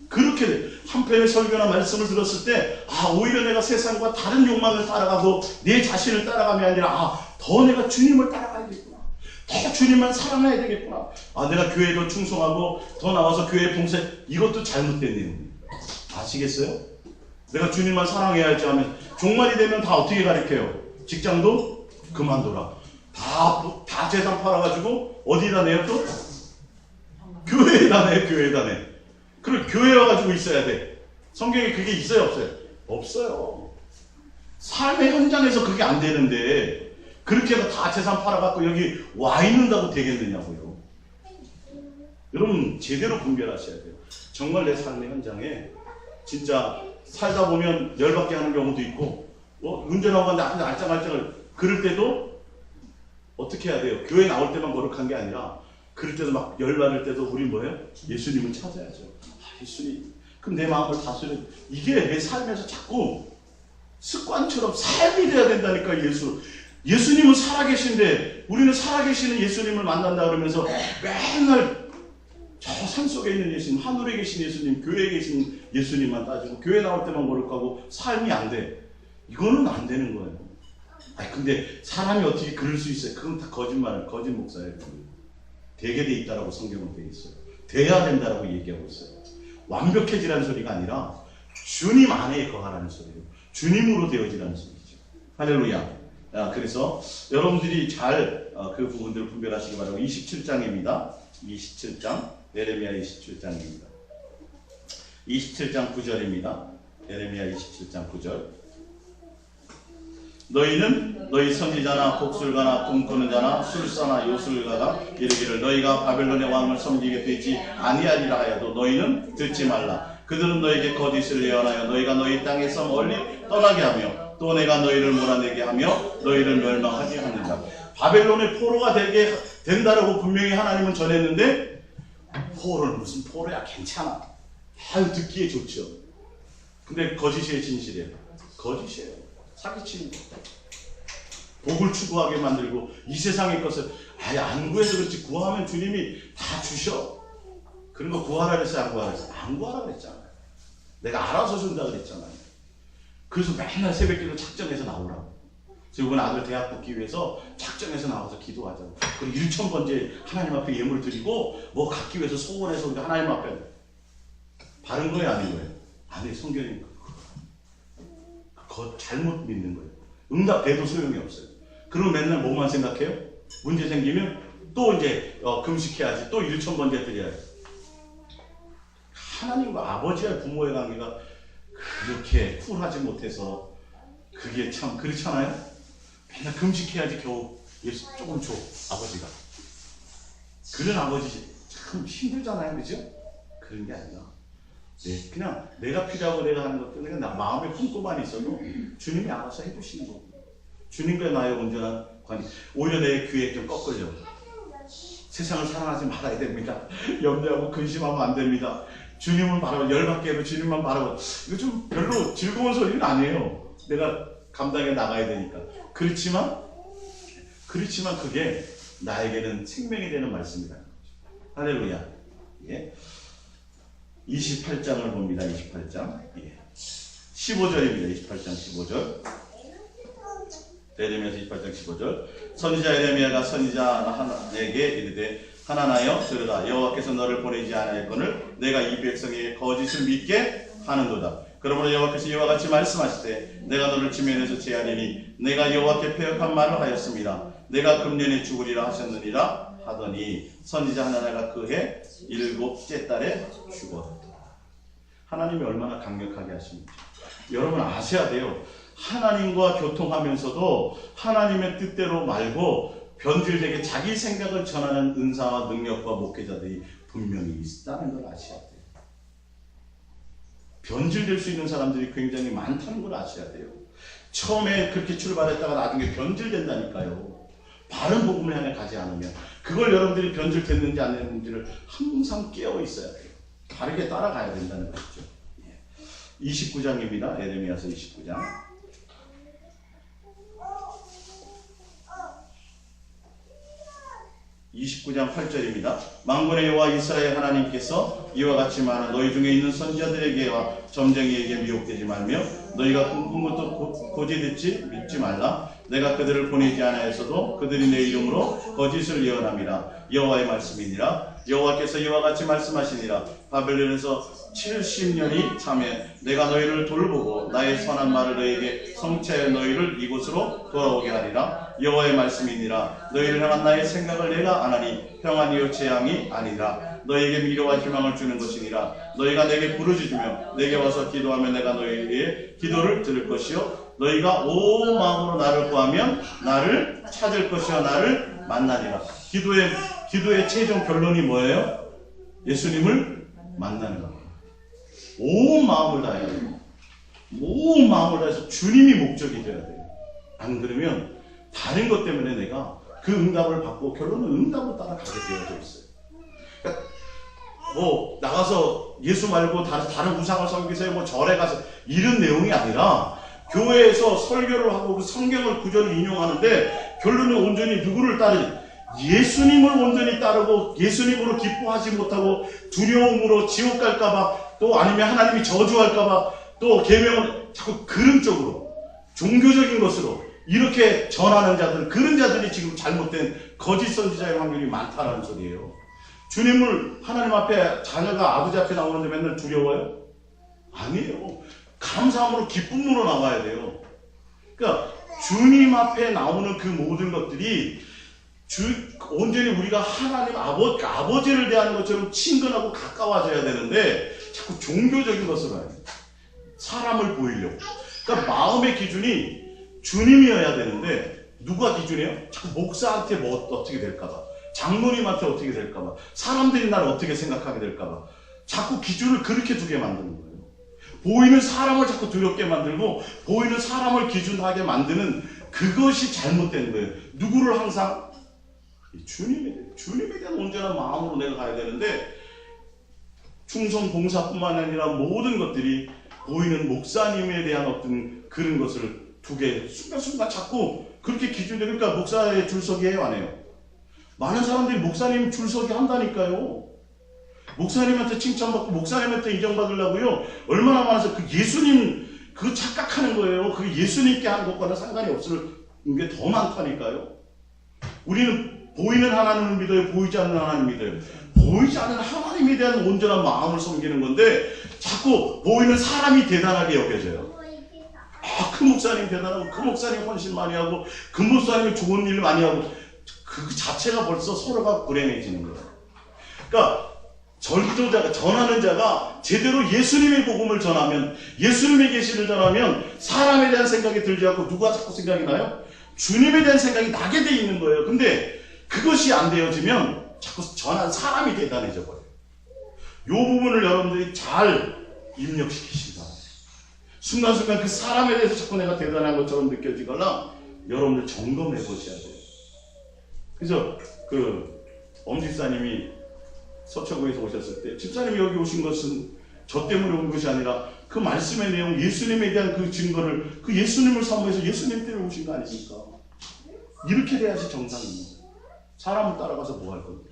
그렇게 한편의 설교나 말씀을 들었을 때 오히려 내가 세상과 다른 욕망을 따라가고 내 자신을 따라감이 아니라 더 내가 주님을 따라가야겠구나. 더 주님만 사랑해야 되겠구나. 내가 교회도 충성하고 더 나와서 교회 봉사, 이것도 잘못된 내용입니다. 아시겠어요? 내가 주님만 사랑해야 할지 하면 종말이 되면 다 어떻게 가르쳐요? 직장도 그만둬라. 다 재산 팔아가지고 어디다 내요 또? 교회에다 내, 교회에다 내. 그럼 교회 와가지고 있어야 돼. 성경에 그게 있어요, 없어요? 없어요. 삶의 현장에서 그게 안 되는데 그렇게 해서 다 재산 팔아갖고 여기 와 있는다고 되겠느냐고요. 여러분 제대로 분별하셔야 돼요. 정말 내 삶의 현장에 진짜 살다 보면 열받게 하는 경우도 있고 운전하고 가는데 알짱알짱을 그럴 때도 어떻게 해야 돼요? 교회 나올 때만 거룩한 게 아니라 그럴 때도 막 열받을 때도 우리 뭐예요? 예수님을 찾아야죠. 예수님. 그럼 내 마음을 다스려. 이게 내 삶에서 자꾸 습관처럼 삶이 돼야 된다니까. 예수님은 살아계신데 우리는 살아계시는 예수님을 만난다 그러면서 맨날 저 산속에 있는 예수님, 하늘에 계신 예수님, 교회에 계신 예수님만 따지고 교회 나올 때만 거룩하고 삶이 안 돼. 이거는 안 되는 거예요. 아니 근데 사람이 어떻게 그럴 수 있어요? 그건 다 거짓말, 거짓 목사예요. 되게 돼 있다라고 성경은 돼 있어요. 돼야 된다라고 얘기하고 있어요. 완벽해지라는 소리가 아니라 주님 안에 거하라는 소리예요. 주님으로 되어지라는 소리죠. 할렐루야. 그래서 여러분들이 잘 그 부분들을 분별하시기 바라고 27장입니다. 27장, 예레미야 27장입니다. 27장 9절입니다. 예레미야 27장 9절. 너희는 너희 선지자나 곡술가나 꿈꾸는 자나 술사나 요술가가 이르기를 너희가 바벨론의 왕을 섬기게 되지 아니하리라 하여도 너희는 듣지 말라. 그들은 너에게 거짓을 예언하여 너희가 너희 땅에서 멀리 떠나게 하며 또 내가 너희를 몰아내게 하며 너희를 멸망하게 하느니라. 바벨론의 포로가 되게 된다라고 분명히 하나님은 전했는데 포로는 무슨 포로야, 괜찮아. 아유 듣기에 좋죠. 근데 거짓이에요, 진실이에요? 거짓이에요. 사기치는 거. 복을 추구하게 만들고 이 세상의 것을 아예 안 구해서 그렇지 구하면 주님이 다 주셔. 그런 거 구하라 그랬어요, 안 구하라 그랬어요? 안 구하라 그랬잖아요. 내가 알아서 준다 그랬잖아요. 그래서 맨날 새벽기도 작정해서 나오라고. 그래서 이번 아들 대학 붙기 위해서 작정해서 나와서 기도하자고. 그리고 1,000번째 하나님 앞에 예물을 드리고 뭐 갖기 위해서 소원해서 우리 하나님 앞에 바른 거예요, 아닌 거예요? 아니, 성경이 그거 잘못 믿는 거예요. 응답돼도 소용이 없어요. 그러면 맨날 뭐만 생각해요? 문제 생기면 또 이제 금식해야지, 또 1,000번째 드려야지. 하나님과 아버지와 부모의 관계가 그렇게 쿨하지 못해서 그게 참 그렇잖아요? 맨날 금식해야지 겨우 예수 조금 줘, 아버지가. 그런 아버지 참 힘들잖아요, 그죠? 그런 게 아니라 그냥 내가 필요하고 내가 하는 것 때문에 나 마음에 품고만 있어도 주님이 알아서 해주시는 거고, 주님과 나의 온전한 관계. 오히려 내 귀에 좀 꺾으려. 세상을 사랑하지 말아야 됩니다. 염려하고 근심하면 안 됩니다. 주님을 바라고 열받게 해도 주님만 바라고. 이거 좀 별로 즐거운 소리는 아니에요. 내가 감당해 나가야 되니까. 그렇지만 그게 나에게는 생명이 되는 말씀이라는 거죠. 할렐루야. 예. 28장을 봅니다. 28장. 예. 15절입니다. 28장 15절. 예레미야서 28장 15절. 선지자 예레미야가 선지자 하나에게 이르되 하나나여 들으라. 여호와께서 너를 보내지 아니하였거늘 내가 이 백성에게 거짓을 믿게 하는도다. 그러므로 여호와께서 이와 같이 말씀하시되 내가 너를 지면에서 제하리니 내가 여호와께 패역한 말을 하였습니다. 내가 금년에 죽으리라 하셨느니라 하더니 선지자 하나나가 그해 7째 달에 죽었다. 하나님이 얼마나 강력하게 하십니까? 여러분 아셔야 돼요. 하나님과 교통하면서도 하나님의 뜻대로 말고 변질되게 자기 생각을 전하는 은사와 능력과 목회자들이 분명히 있다는 걸 아셔야 돼요. 변질될 수 있는 사람들이 굉장히 많다는 걸 아셔야 돼요. 처음에 그렇게 출발했다가 나중에 변질된다니까요. 바른 복음을 향해 가지 않으면. 그걸 여러분들이 변질됐는지 안 됐는지를 항상 깨어 있어야 돼요. 바르게 따라가야 된다는 것이죠. 29장입니다. 예레미야서 29장. 29장 8절입니다. 만군의 여호와 이스라엘 하나님께서 이와 같이 말하는 너희 중에 있는 선지자들에게와 점쟁이에게 미혹되지 말며 너희가 꿈꾼 것도 고지 듣지 믿지 말라. 내가 그들을 보내지 아니하였어도 그들이 내 이름으로 거짓을 예언함이라. 여호와의 말씀이니라. 여호와께서 이와 같이 말씀하시니라. 바벨론에서 70년이 참에 내가 너희를 돌보고 나의 선한 말을 너희에게 성취하여 너희를 이곳으로 돌아오게 하리라. 여호와의 말씀이니라. 너희를 향한 나의 생각을 내가 아나니 평안이요 재앙이 아니라 너희에게 미래와 희망을 주는 것이니라. 너희가 내게 부르짖으며 내게 와서 기도하면 내가 너희의 기도를 들을 것이요 너희가 온 마음으로 나를 구하면 나를 찾을 것이요 나를 만나리라. 기도의 최종 결론이 뭐예요? 예수님을 만나는 겁니다. 온 마음을 다해야 돼요. 온 마음을 다해서 주님이 목적이 되어야 돼요. 안 그러면 다른 것 때문에 내가 그 응답을 받고 결론은 응답을 따라가게 되어져 있어요. 그러니까 뭐 나가서 예수 말고 다른 우상을 섬기세요, 뭐 절에 가서 이런 내용이 아니라 교회에서 설교를 하고 그 성경을 구절을 인용하는데 결론은 온전히 누구를 따르니 예수님을 온전히 따르고 예수님으로 기뻐하지 못하고 두려움으로 지옥 갈까봐, 또 아니면 하나님이 저주할까봐, 또 계명을 자꾸 그런 쪽으로 종교적인 것으로 이렇게 전하는 자들, 그런 자들이 지금 잘못된 거짓 선지자의 확률이 많다는 소리예요. 주님을 하나님 앞에, 자녀가 아버지 앞에 나오는데 맨날 두려워요? 아니에요. 감사함으로 기쁨으로 나와야 돼요. 그러니까 주님 앞에 나오는 그 모든 것들이 온전히 우리가 하나님 아버지를 대하는 것처럼 친근하고 가까워져야 되는데 자꾸 종교적인 것으로 해요. 사람을 보이려고. 그러니까 마음의 기준이 주님이어야 되는데 누가 기준이에요? 자꾸 목사한테 뭐 어떻게 될까봐, 장로님한테 어떻게 될까봐, 사람들이 나를 어떻게 생각하게 될까봐 자꾸 기준을 그렇게 두게 만드는 거예요. 보이는 사람을 자꾸 두렵게 만들고 보이는 사람을 기준하게 만드는 그것이 잘못된 거예요. 누구를 항상? 주님에 대한 온전한 마음으로 내가 가야 되는데, 충성 봉사뿐만 아니라 모든 것들이 보이는 목사님에 대한 어떤 그런 것을 두게 순간순간 자꾸 그렇게 기준되고, 그러니까 목사의 줄서기 해요, 안 해요? 많은 사람들이 목사님 줄서기 한다니까요. 목사님한테 칭찬받고 목사님한테 인정받으려고요. 얼마나 많아서 그 예수님 그 착각하는 거예요. 그 예수님께 하는 것과는 상관이 없을 게 더 많다니까요. 우리는 보이는 하나님을 믿어요? 보이지 않는 하나님을 믿어요? 보이지 않는 하나님에 대한 온전한 마음을 섬기는 건데 자꾸 보이는 사람이 대단하게 여겨져요. 그 목사님 대단하고, 그 목사님 헌신 많이 하고, 그 목사님이 좋은 일 많이 하고, 그 자체가 벌써 서로가 불행해지는 거예요. 그러니까 전도자가, 전하는 자가 제대로 예수님의 복음을 전하면, 예수님의 계시를 전하면 사람에 대한 생각이 들지 않고 누가 자꾸 생각이 나요? 주님에 대한 생각이 나게 돼 있는 거예요. 근데 그것이 안 되어지면 자꾸 전한 사람이 대단해져 버려요. 이 부분을 여러분들이 잘 입력시키시기 바랍니다. 순간순간 그 사람에 대해서 자꾸 내가 대단한 것처럼 느껴지거나 여러분들 점검해 보셔야 돼요. 그래서 엄 집사님이 서초구에서 오셨을 때, 집사님이 여기 오신 것은 저 때문에 온 것이 아니라 그 말씀의 내용, 예수님에 대한 그 증거를, 그 예수님을 사모해서 예수님 때문에 오신 거 아니십니까? 이렇게 돼야지 정상입니다. 사람을 따라가서 뭐 할 건데?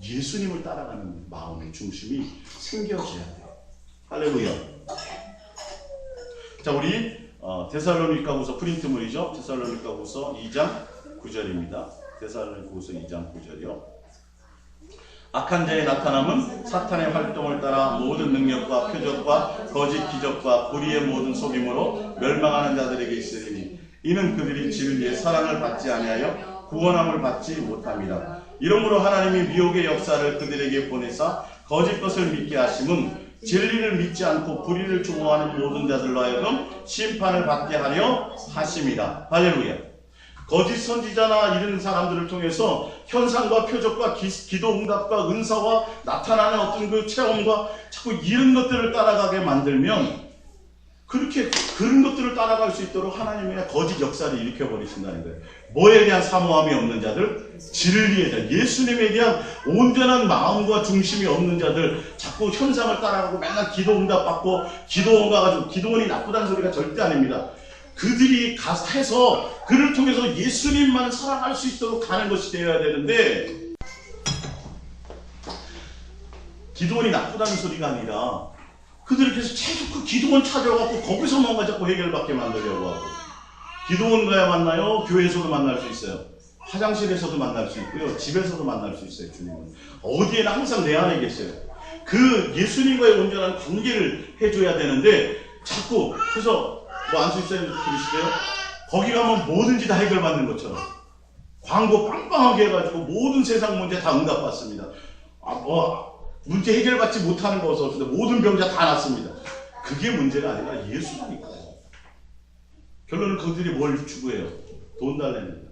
예수님을 따라가는 마음의 중심이 생겨져야 돼요. 할렐루야. 자, 우리 데살로니가후서 프린트물이죠. 데살로니가후서 2장 9절입니다. 데살로니가후서 2장 9절이요. 악한 자의 나타남은 사탄의 활동을 따라 모든 능력과 표적과 거짓 기적과 불의의 모든 속임으로 멸망하는 자들에게 있으리니 이는 그들이 진리의 사랑을 받지 아니하여 구원함을 받지 못합니다. 이러므로 하나님이 미혹의 역사를 그들에게 보내사 거짓 것을 믿게 하심은 진리를 믿지 않고 불의를 추구하는 모든 자들로 하여금 심판을 받게 하려 하심이다. 할렐루야. 거짓 선지자나 이런 사람들을 통해서 현상과 표적과 기도 응답과 은사와 나타나는 어떤 그 체험과 자꾸 이런 것들을 따라가게 만들면, 그렇게 그런 것들을 따라갈 수 있도록 하나님의 거짓 역사를 일으켜버리신다는 거예요. 뭐에 대한 사모함이 없는 자들? 진리에 대한, 예수님에 대한 온전한 마음과 중심이 없는 자들, 자꾸 현상을 따라가고 맨날 기도 응답 받고 기도원 가가지고, 기도원이 나쁘다는 소리가 절대 아닙니다. 그들이 해서 그를 통해서 예수님만 사랑할 수 있도록 가는 것이 되어야 되는데, 기도원이 나쁘다는 소리가 아니라 그들이 계속 그 기도원 찾아가고 거기서만 자꾸 해결받게 만들려고 하고, 기도원 가야 만나요? 교회에서도 만날 수 있어요. 화장실에서도 만날 수 있고요. 집에서도 만날 수 있어요. 주님은 어디에나 항상 내 안에 계세요. 그 예수님과의 온전한 관계를 해줘야 되는데, 자꾸 그래서 안수 집사님 들으시대요? 거기 가면 뭐든지 다 해결받는 것처럼 광고 빵빵하게 해가지고 모든 세상 문제 다 응답받습니다. 문제 해결받지 못하는 거 없었는데 모든 병자 다 낫습니다. 그게 문제가 아니라 예수라니까요. 결론은 그들이 뭘 추구해요? 돈 달래는.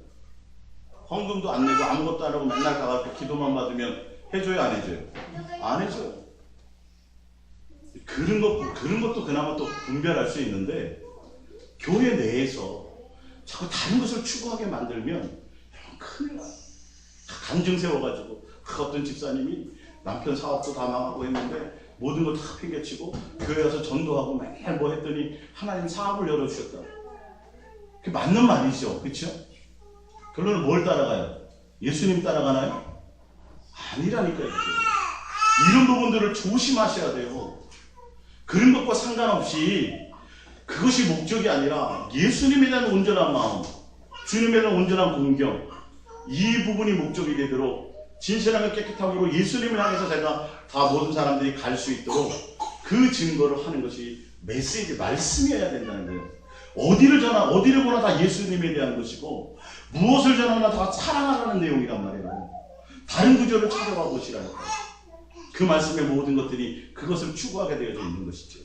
헌금도 안 내고 아무것도 안 하고 맨날 가가지고 기도만 받으면 해줘요, 안 해줘요? 안 해줘요. 그런 것도 그나마 또 분별할 수 있는데, 교회 내에서 자꾸 다른 것을 추구하게 만들면 큰일 나요. 감정 세워가지고 어떤 집사님이 남편 사업도 다 망하고 했는데 모든 걸 다 팽개치고 교회 와서 전도하고 맨날 뭐 했더니 하나님 사업을 열어주셨다. 그게 맞는 말이죠. 그렇죠? 결론은 뭘 따라가요? 예수님 따라가나요? 아니라니까요. 이런 부분들을 조심하셔야 돼요. 그런 것과 상관없이 그것이 목적이 아니라 예수님에 대한 온전한 마음, 주님에 대한 온전한 공경, 이 부분이 목적이 되도록 진실하게 깨끗하고 예수님을 향해서 제가 다 모든 사람들이 갈 수 있도록 그 증거를 하는 것이 메시지, 말씀이어야 된다는 거예요. 어디를 보나 다 예수님에 대한 것이고 무엇을 전하나 다 사랑하라는 내용이란 말이에요. 다른 구절을 찾아봐 보시라니까요. 그 말씀의 모든 것들이 그것을 추구하게 되어져 있는 것이죠.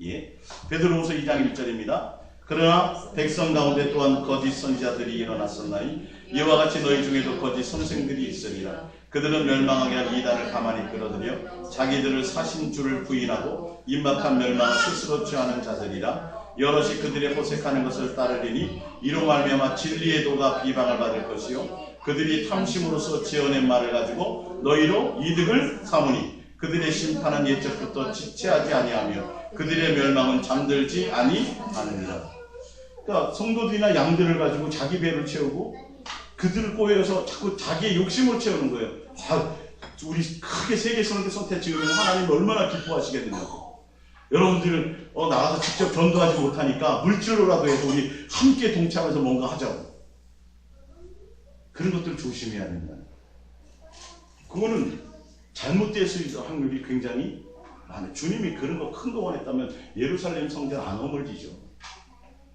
예. 베드로후서 2장 1절입니다. 그러나 백성 가운데 또한 거짓 선지자들이 일어났었나니 이와 같이 너희 중에도 거짓 선생들이 있으리라. 그들은 멸망하게 할 이단을 가만히 끌어들여 자기들을 사신 줄을 부인하고 임박한 멸망을 스스로 취하는 자들이라. 여럿이 그들의 호색하는 것을 따르리니 이로 말미암아 진리의 도가 비방을 받을 것이요 그들이 탐심으로써 지어낸 말을 가지고 너희로 이득을 삼으니 그들의 심판은 옛적부터 지체하지 아니하며 그들의 멸망은 잠들지 아니하느니라. 그러니까 성도들이나 양들을 가지고 자기 배를 채우고 그들을 꼬여서 자꾸 자기의 욕심을 채우는 거예요. 우리 크게 세계성대 선택 지으면 하나님 얼마나 기뻐하시겠느냐고. 여러분들은 나가서 직접 전도하지 못하니까 물질로라도 해서 우리 함께 동참해서 뭔가 하자고. 그런 것들을 조심해야 된다. 그거는 잘못될 수 있을 확률이 굉장히 많아요. 주님이 그런 거 큰 거 원했다면 예루살렘 성전 안 허물지죠.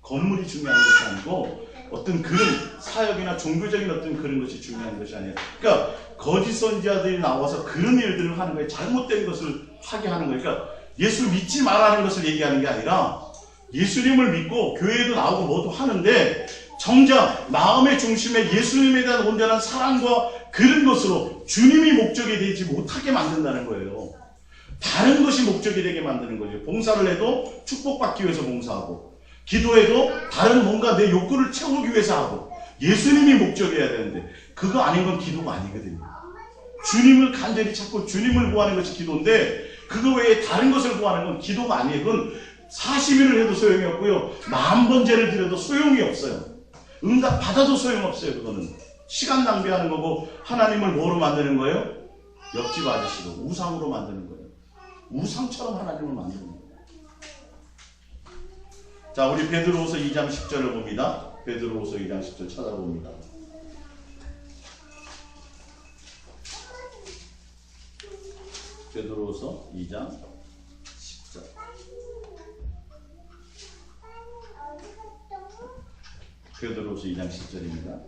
건물이 중요한 것이 아니고 어떤 그런 사역이나 종교적인 어떤 그런 것이 중요한 것이 아니에요. 그러니까 거짓 선지자들이 나와서 그런 일들을 하는 거예요. 잘못된 것을 하게 하는 거예요. 그러니까 예수 믿지 말라는 것을 얘기하는 게 아니라 예수님을 믿고 교회에도 나오고 뭐도 하는데 정작 마음의 중심에 예수님에 대한 온전한 사랑과 그런 것으로 주님이 목적이 되지 못하게 만든다는 거예요. 다른 것이 목적이 되게 만드는 거죠. 봉사를 해도 축복받기 위해서 봉사하고 기도해도 다른 뭔가 내 욕구를 채우기 위해서 하고 예수님이 목적이어야 되는데 그거 아닌 건 기도가 아니거든요. 주님을 간절히 찾고 주님을 구하는 것이 기도인데 그거 외에 다른 것을 구하는 건 기도가 아니에요. 그건 40일을 해도 소용이 없고요. 10,000번제를 드려도 소용이 없어요. 응답 받아도 소용없어요. 그거는 시간 낭비하는 거고 하나님을 뭐로 만드는 거예요? 옆집 아저씨로 우상으로 만드는 거예요. 우상처럼 하나님을 만드는 거예요. 자, 우리 베드로후서 2장 10절을 봅니다. 베드로후서 2장 10절 찾아봅니다. 베드로후서 2장 10절. 베드로후서 2장 10절입니다.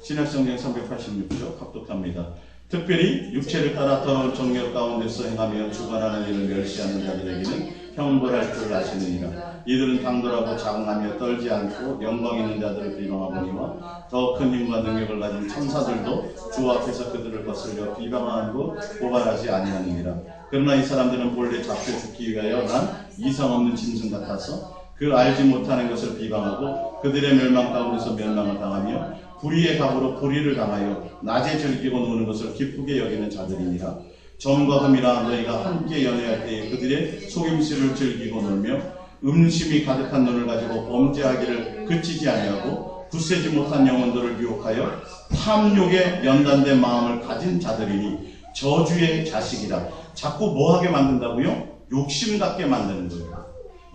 신약성경 386조 합독합니다. 특별히 육체를 따라 더러운 정욕 가운데서 행하며 주관하는 일을 멸시하는 자들에게는 형벌할 줄 아시느니라. 이들은 당돌하고 장하며 떨지 않고 영광 있는 자들을 비방하거니와 더 큰 힘과 능력을 가진 천사들도 주 앞에서 그들을 거슬려 비방하고 고발하지 아니하느니라. 그러나 이 사람들은 본래 잡혀 죽기 위하여 난 이성 없는 짐승 같아서 그 알지 못하는 것을 비방하고 그들의 멸망 가운데서 멸망을 당하며 불의의 갑으로 불의를 당하여 낮에 즐기고 노는 것을 기쁘게 여기는 자들이니라. 점과 금이라 너희가 함께 연애할 때에 그들의 속임수를 즐기고 놀며 음심이 가득한 눈을 가지고 범죄하기를 그치지 아니하고 굳세지 못한 영혼들을 유혹하여 탐욕에 연단된 마음을 가진 자들이니 저주의 자식이라. 자꾸 뭐하게 만든다고요? 욕심 갖게 만드는 거예요.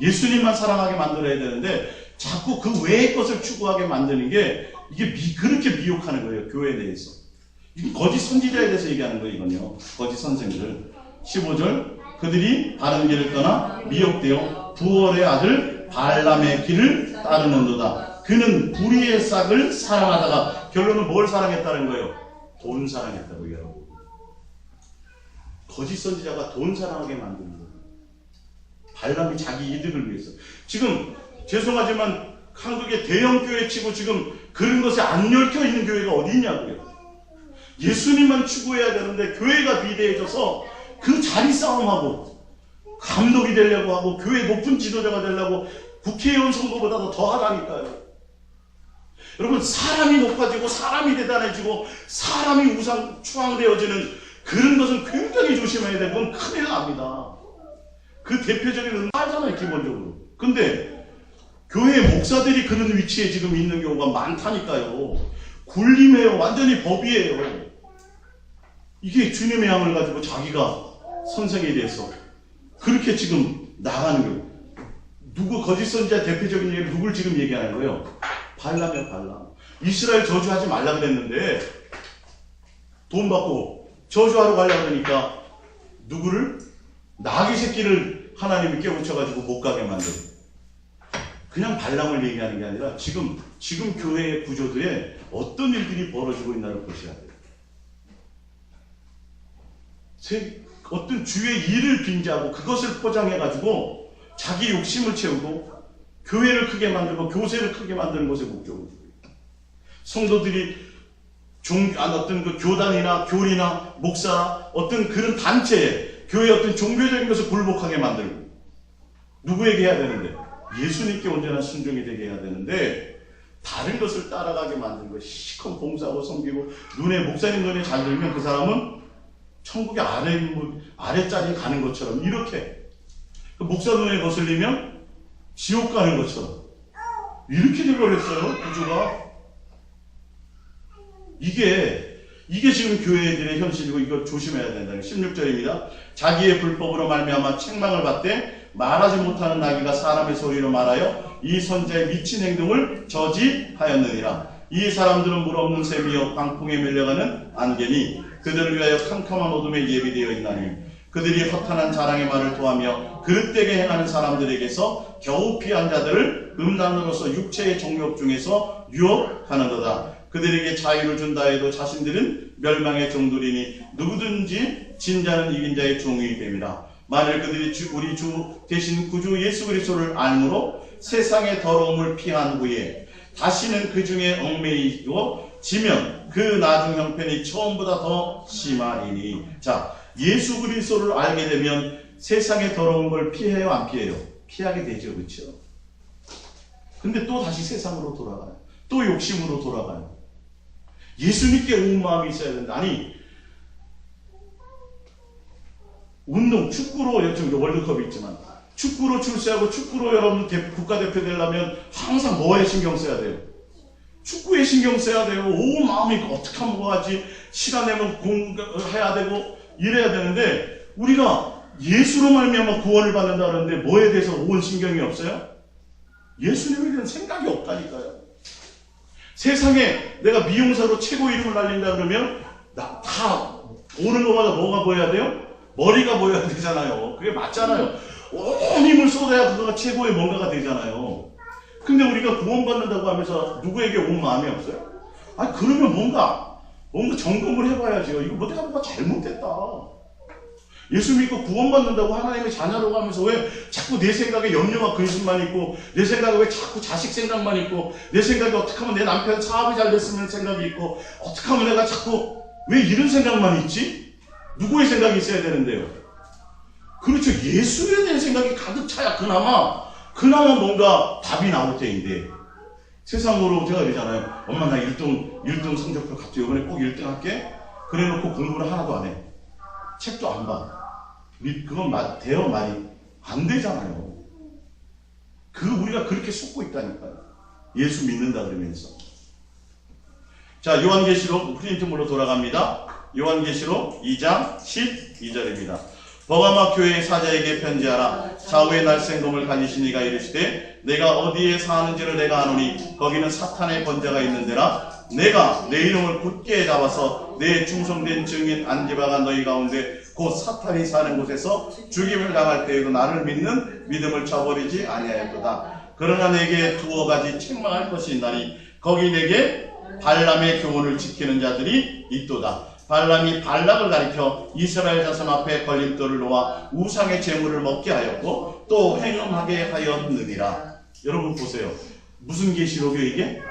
예수님만 사랑하게 만들어야 되는데 자꾸 그 외의 것을 추구하게 만드는 게 이게 그렇게 미혹하는 거예요. 교회 내에서. 이게 거짓 선지자에 대해서 얘기하는 거예요. 이건요. 거짓 선생들. 15절 그들이 바른 길을 떠나 미혹되어 부월의 아들 발람의 길을 따르는도다. 그는 불의의 싹을 사랑하다가 결론은 뭘 사랑했다는 거예요? 돈 사랑했다고요. 여러분. 거짓 선지자가 돈 사랑하게 만드는 거예요. 발람이 자기 이득을 위해서. 지금 죄송하지만 한국의 대형 교회 치고 지금 그런 것에 안 얽혀 있는 교회가 어디 있냐고요. 예수님만 추구해야 되는데 교회가 비대해져서 그 자리 싸움하고 감독이 되려고 하고 교회 높은 지도자가 되려고 국회의원 선거보다도 더 하다니까요. 여러분 사람이 높아지고 사람이 대단해지고 사람이 추앙되어지는 그런 것은 굉장히 조심해야 되고 그건 큰일 납니다. 그 대표적인 하잖아요. 기본적으로. 근데 교회 목사들이 그런 위치에 지금 있는 경우가 많다니까요. 굴림이에요. 완전히 법이에요. 이게 주님의 양을 가지고 자기가 선생이 돼서 그렇게 지금 나가는 거예요. 누구 거짓 선지자 대표적인 예를 누굴 지금 얘기하는 거예요? 발람이요, 발람. 이스라엘 저주하지 말라 그랬는데 돈 받고 저주하러 가려고 하니까 누구를? 나귀 새끼를 하나님이 깨우쳐가지고 못 가게 만들고. 그냥 발람을 얘기하는 게 아니라 지금 교회의 구조들에 어떤 일들이 벌어지고 있나를 보셔야 돼요. 어떤 주의 일을 빙자하고 그것을 포장해가지고 자기 욕심을 채우고 교회를 크게 만들고 교세를 크게 만드는 것에 목적을 두고 있다. 성도들이 어떤 그 교단이나 교리나 목사 어떤 그런 단체에 교회의 어떤 종교적인 것을 굴복하게 만들고 누구에게 해야 되는데? 예수님께 온전한 순종이 되게 해야 되는데 다른 것을 따라가게 만드는 거 시커먼 봉사하고 섬기고 목사님 눈에 잘 들면 그 사람은 천국의 아래자리에 가는 것처럼 이렇게 목사 눈에 거슬리면 지옥 가는 것처럼 이렇게 되어버렸어요. 구조가. 이게 지금 교회들의 현실이고 이걸 조심해야 된다는 16절입니다. 자기의 불법으로 말미암아 책망을 받되 말하지 못하는 나귀가 사람의 소리로 말하여 이 선자의 미친 행동을 저지하였느니라. 이 사람들은 물 없는 샘이요 광풍에 밀려가는 안개니 그들을 위하여 캄캄한 어둠에 예비되어 있나니 그들이 허탄한 자랑의 말을 토하며 그릇되게 행하는 사람들에게서 겨우 피한 자들을 음란으로서 육체의 정욕 중에서 유혹하는도다. 그들에게 자유를 준다 해도 자신들은 멸망의 종들이니 누구든지 진 자는 이긴 자의 종이 됨이라. 만일 그들이 우리 주 대신 구주 예수 그리스도를 알므로 세상의 더러움을 피한 후에 다시는 그 중에 얽매이고 지면 그 나중 형편이 처음보다 더 심하리니. 자, 예수 그리스도를 알게 되면 세상의 더러운 걸 피해요, 안 피해요? 피하게 되죠, 그렇죠? 근데 또 다시 세상으로 돌아가요. 또 욕심으로 돌아가요. 예수님께 온 마음이 있어야 된다. 아니, 운동, 축구로, 요즘 월드컵이 있지만 축구로 출세하고 축구로 여러분 국가대표 되려면 항상 뭐에 신경 써야 돼요? 축구에 신경 써야 돼요. 온 마음이 어떻게 하면 뭐하지? 시간 내면 공해야 되고 이래야 되는데 우리가 예수로 말미암아 구원을 받는다 그러는데 뭐에 대해서 온 신경이 없어요? 예수님에 대한 생각이 없다니까요. 세상에 내가 미용사로 최고 이름을 날린다 그러면 다 오는 것마다 뭐가 보여야 돼요? 머리가 보여야 되잖아요. 그게 맞잖아요. 온 힘을 쏟아야 그거가 최고의 뭔가가 되잖아요. 근데 우리가 구원받는다고 하면서 누구에게 온 마음이 없어요? 아니 그러면 뭔가 점검을 해봐야죠. 이거 내가 뭔가 잘못했다. 예수 믿고 구원받는다고 하나님의 자녀라고 하면서 왜 자꾸 내 생각에 염려와 근심만 있고 내 생각에 왜 자꾸 자식 생각만 있고 내 생각에 어떻게 하면 내 남편 사업이 잘 됐으면 생각이 있고 어떻게 하면 내가 자꾸 왜 이런 생각만 있지? 누구의 생각이 있어야 되는데요? 그렇죠. 예수에 대한 생각이 가득 차야 그나마 뭔가 답이 나올 때인데 세상으로 제가 그러잖아요. 엄마 나 1등 성적표 갑자기 이번에 꼭 1등 할게. 그래놓고 공부를 하나도 안 해. 책도 안 봐. 그건 대여 말이 안 되잖아요. 우리가 그렇게 속고 있다니까요. 예수 믿는다 그러면서. 자, 요한계시록 프린트물로 돌아갑니다. 요한계시록 2장 12절입니다. 버가마 교회의 사자에게 편지하라. 좌우의 날생검을 가지신 이가 이르시되 내가 어디에 사는지를 내가 아노니 거기는 사탄의 번제가 있는 데라. 내가 내 이름을 굳게 잡아서 내 충성된 증인 안디바가 너희 가운데 곧 사탄이 사는 곳에서 죽임을 당할 때에도 나를 믿는 믿음을 저버리지 아니하였도다. 그러나 내게 두어 가지 책망할 것이 있나니 거기 내게 발람의 교훈을 지키는 자들이 있도다. 발람이 발락을 가리켜 이스라엘 자손 앞에 걸림돌을 놓아 우상의 제물을 먹게 하였고 또 행음하게 하였느니라. 여러분 보세요. 무슨 계시록이요 이게?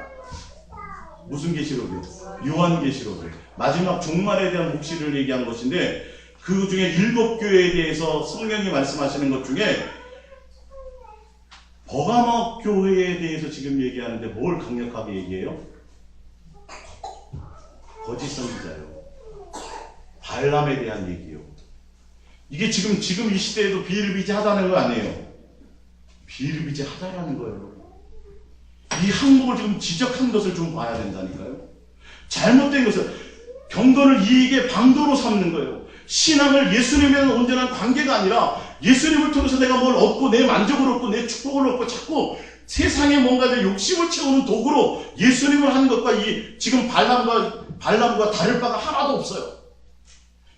무슨 계시록이요? 요한계시록이요. 마지막 종말에 대한 묵시를 얘기한 것인데 그 중에 7교회에 대해서 성령이 말씀하시는 것 중에 버가마 교회에 대해서 지금 얘기하는데 뭘 강력하게 얘기해요? 거짓 선지자요. 발람에 대한 얘기요. 이게 지금 이 시대에도 비일비재하다는 거 아니에요. 비일비재하다라는 거예요. 이 항목을 지금 지적한 것을 좀 봐야 된다니까요. 잘못된 것을 경건을 이익의 방도로 삼는 거예요. 신앙을 예수님과는 온전한 관계가 아니라 예수님을 통해서 내가 뭘 얻고 내 만족을 얻고 내 축복을 얻고 자꾸 세상에 뭔가 내 욕심을 채우는 도구로 예수님을 하는 것과 이 지금 발람과 다를 바가 하나도 없어요.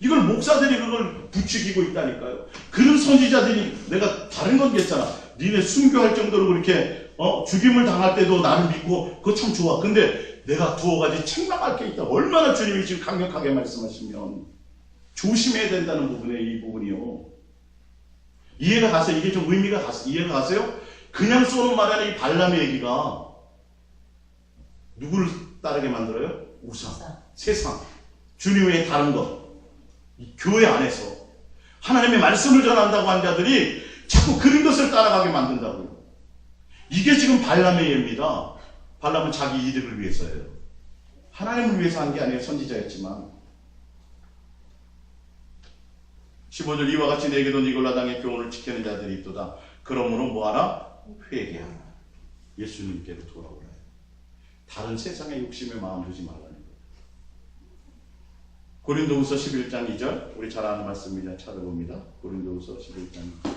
이걸 목사들이 그걸 부추기고 있다니까요. 그런 선지자들이 내가 다른 건 괜찮아. 니네 순교할 정도로 그렇게 죽임을 당할 때도 나를 믿고 그거 참 좋아. 근데 내가 두어 가지 책망할 게 있다. 얼마나 주님이 지금 강력하게 말씀하시면 조심해야 된다는 부분에 이 부분이요. 이해가 가세요? 이게 좀 의미가 이해가 가세요? 그냥 쏘는 말이 아니라 이 발람의 얘기가 누구를 따르게 만들어요? 우상, 세상, 주님 외에 다른 것. 이 교회 안에서 하나님의 말씀을 전한다고 한 자들이 자꾸 그런 것을 따라가게 만든다고요. 이게 지금 발람의 예입니다. 발람은 자기 이득을 위해서예요. 하나님을 위해서 한 게 아니에요. 선지자였지만. 15절 이와 같이 내게도 니골라 당의 교훈을 지키는 자들이 있도다. 그러므로 뭐하라? 회개하라. 예수님께로 돌아오라. 다른 세상의 욕심에 마음 두지 말라는 거예요. 고린도후서 11장 2절 우리 잘 아는 말씀입니다. 찾아봅니다. 고린도후서 11장 2절.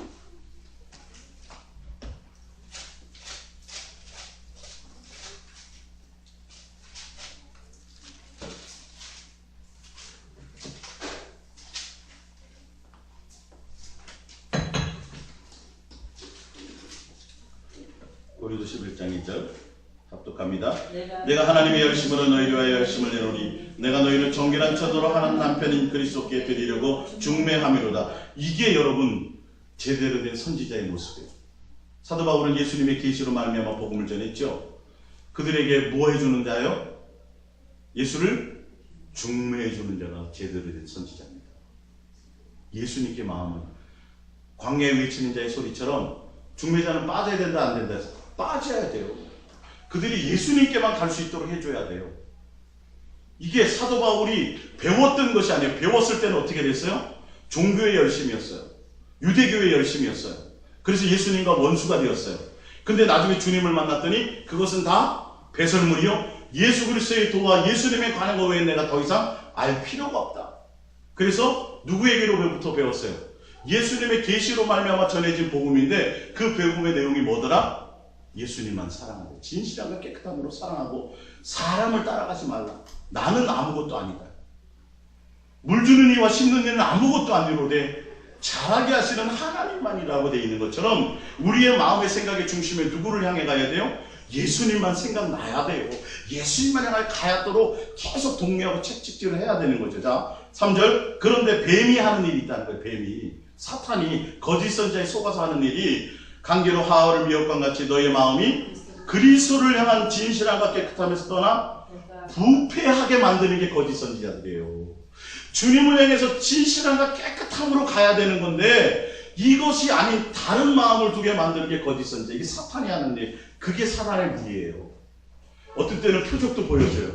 고린도 11장 2절 합독합니다. 내가 하나님의 열심으로 너희를 위하여 열심을 내노니 내가 너희를 정결한 처도로 하나님 남편인 그리스도께 드리려고 중매함이로다. 이게 여러분 제대로 된 선지자의 모습이에요. 사도 바울은 예수님의 계시로 말미암아 복음을 전했죠. 그들에게 뭐 해주는 자요? 예수를 중매해주는 자가 제대로 된 선지자입니다. 예수님께 마음은 광야에 외치는 자의 소리처럼 중매자는 빠져야 된다 안 된다 해서 빠져야 돼요. 그들이 예수님께만 갈 수 있도록 해줘야 돼요. 이게 사도 바울이 배웠던 것이 아니에요. 배웠을 때는 어떻게 됐어요? 종교의 열심이었어요. 유대교의 열심이었어요. 그래서 예수님과 원수가 되었어요. 근데 나중에 주님을 만났더니 그것은 다 배설물이요. 예수 그리스도의 도와 예수님에 관한 것 외에 내가 더 이상 알 필요가 없다. 그래서 누구에게로부터 배웠어요? 예수님의 계시로 말미암아 전해진 복음인데 그 복음의 내용이 뭐더라? 예수님만 사랑하고 진실함과 깨끗함으로 사랑하고 사람을 따라가지 말라. 나는 아무것도 아니다. 물 주는 이와 심는 이는 아무것도 아니로되 잘하게 하시는 하나님만이라고 되어 있는 것처럼 우리의 마음의 생각의 중심에 누구를 향해 가야 돼요? 예수님만 생각나야 돼요. 예수님만 향해 가야도록 계속 독려하고 채찍질을 해야 되는 거죠. 자, 3절 그런데 뱀이 하는 일이 있다는 거예요. 뱀이 사탄이 거짓 선지자에 속아서 하는 일이 강기로 하와를 미혹한 같이 너희의 마음이 그리스도를 향한 진실함과 깨끗함에서 떠나 부패하게 만드는 게 거짓 선지자들이에요. 주님을 향해서 진실함과 깨끗함으로 가야 되는 건데 이것이 아닌 다른 마음을 두게 만드는 게 거짓 선지자. 이게 사탄이 하는 일. 그게 사탄의 무리예요. 어떤 때는 표적도 보여줘요.